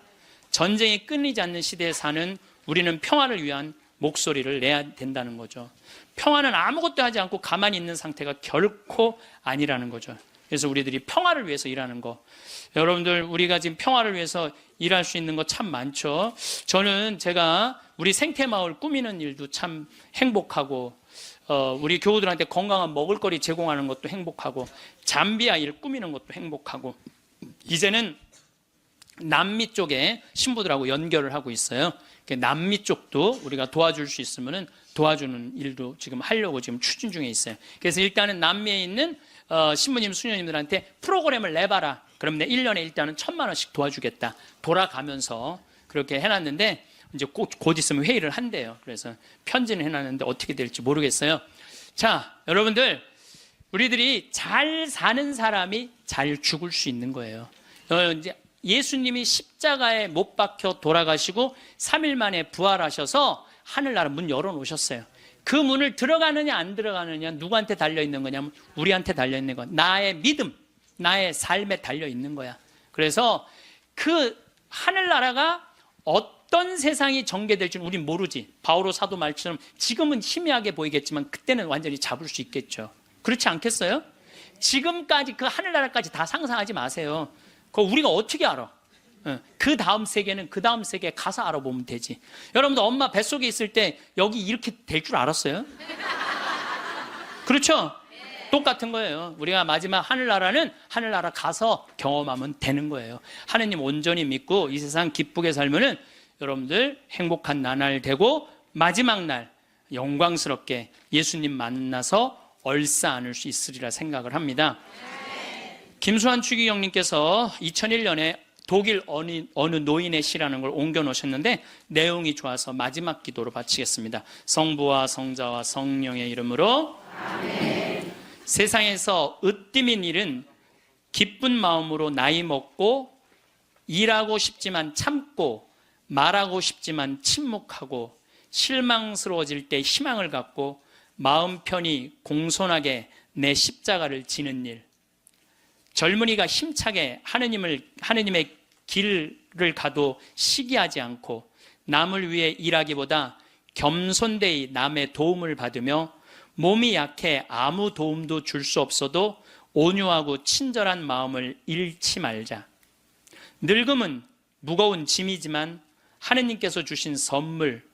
전쟁이 끊이지 않는 시대에 사는 우리는 평화를 위한 목소리를 내야 된다는 거죠. 평화는 아무것도 하지 않고 가만히 있는 상태가 결코 아니라는 거죠. 그래서 우리들이 평화를 위해서 일하는 거. 여러분들 우리가 지금 평화를 위해서 일할 수 있는 거 참 많죠. 저는 제가 우리 생태마을 꾸미는 일도 참 행복하고 우리 교우들한테 건강한 먹을거리 제공하는 것도 행복하고 잠비아 일 꾸미는 것도 행복하고 이제는 남미 쪽에 신부들하고 연결을 하고 있어요. 남미 쪽도 우리가 도와줄 수 있으면 도와주는 일도 지금 하려고 지금 추진 중에 있어요. 그래서 일단은 남미에 있는 신부님, 수녀님들한테 프로그램을 내봐라. 그럼 내 1년에 일단은 1,000만 원씩 도와주겠다. 돌아가면서 그렇게 해놨는데 이제 곧 있으면 회의를 한대요. 그래서 편지는 해놨는데 어떻게 될지 모르겠어요. 자, 여러분들 우리들이 잘 사는 사람이 잘 죽을 수 있는 거예요. 이제 예수님이 십자가에 못 박혀 돌아가시고 3일 만에 부활하셔서 하늘나라 문 열어놓으셨어요. 그 문을 들어가느냐 안 들어가느냐 누구한테 달려있는 거냐면 우리한테 달려있는 거야. 나의 믿음, 나의 삶에 달려있는 거야. 그래서 그 하늘나라가 어떤 세상이 전개될지는 우린 모르지. 바오로 사도 말처럼 지금은 희미하게 보이겠지만 그때는 완전히 잡을 수 있겠죠. 그렇지 않겠어요? 지금까지 그 하늘나라까지 다 상상하지 마세요. 그거 우리가 어떻게 알아? 그 다음 세계는 그 다음 세계에 가서 알아보면 되지. 여러분들 엄마 뱃속에 있을 때 여기 이렇게 될 줄 알았어요? 그렇죠? 똑같은 거예요. 우리가 마지막 하늘나라는 하늘나라 가서 경험하면 되는 거예요. 하느님 온전히 믿고 이 세상 기쁘게 살면은 여러분들 행복한 나날 되고 마지막 날 영광스럽게 예수님 만나서 얼싸 안을 수 있으리라 생각을 합니다. 김수환 추기경님께서 2001년에 독일 어느 노인의 시라는 걸 옮겨 놓으셨는데 내용이 좋아서 마지막 기도로 바치겠습니다. 성부와 성자와 성령의 이름으로 아멘. 세상에서 으뜸인 일은 기쁜 마음으로 나이 먹고 일하고 싶지만 참고 말하고 싶지만 침묵하고 실망스러워질 때 희망을 갖고 마음 편히 공손하게 내 십자가를 지는 일, 젊은이가 힘차게 하느님의 길을 가도 시기하지 않고 남을 위해 일하기보다 겸손되이 남의 도움을 받으며 몸이 약해 아무 도움도 줄 수 없어도 온유하고 친절한 마음을 잃지 말자. 늙음은 무거운 짐이지만 하느님께서 주신 선물,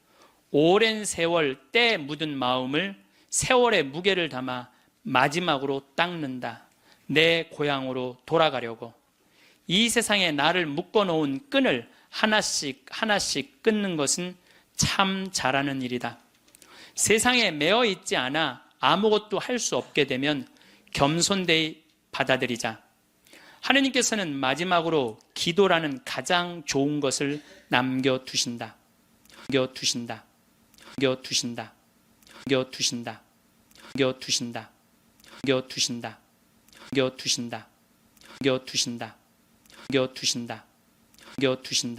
오랜 세월 때 묻은 마음을 세월의 무게를 담아 마지막으로 닦는다. 내 고향으로 돌아가려고. 이 세상에 나를 묶어놓은 끈을 하나씩 하나씩 끊는 것은 참 잘하는 일이다. 세상에 매어 있지 않아 아무것도 할 수 없게 되면 겸손되이 받아들이자. 하느님께서는 마지막으로 기도라는 가장 좋은 것을 남겨두신다. 남겨두신다. 남겨두신다. 남겨두신다. 남겨두신다. 남겨두신다. 남겨두신다. 남겨두신다. 남겨두신다. 남겨두신다.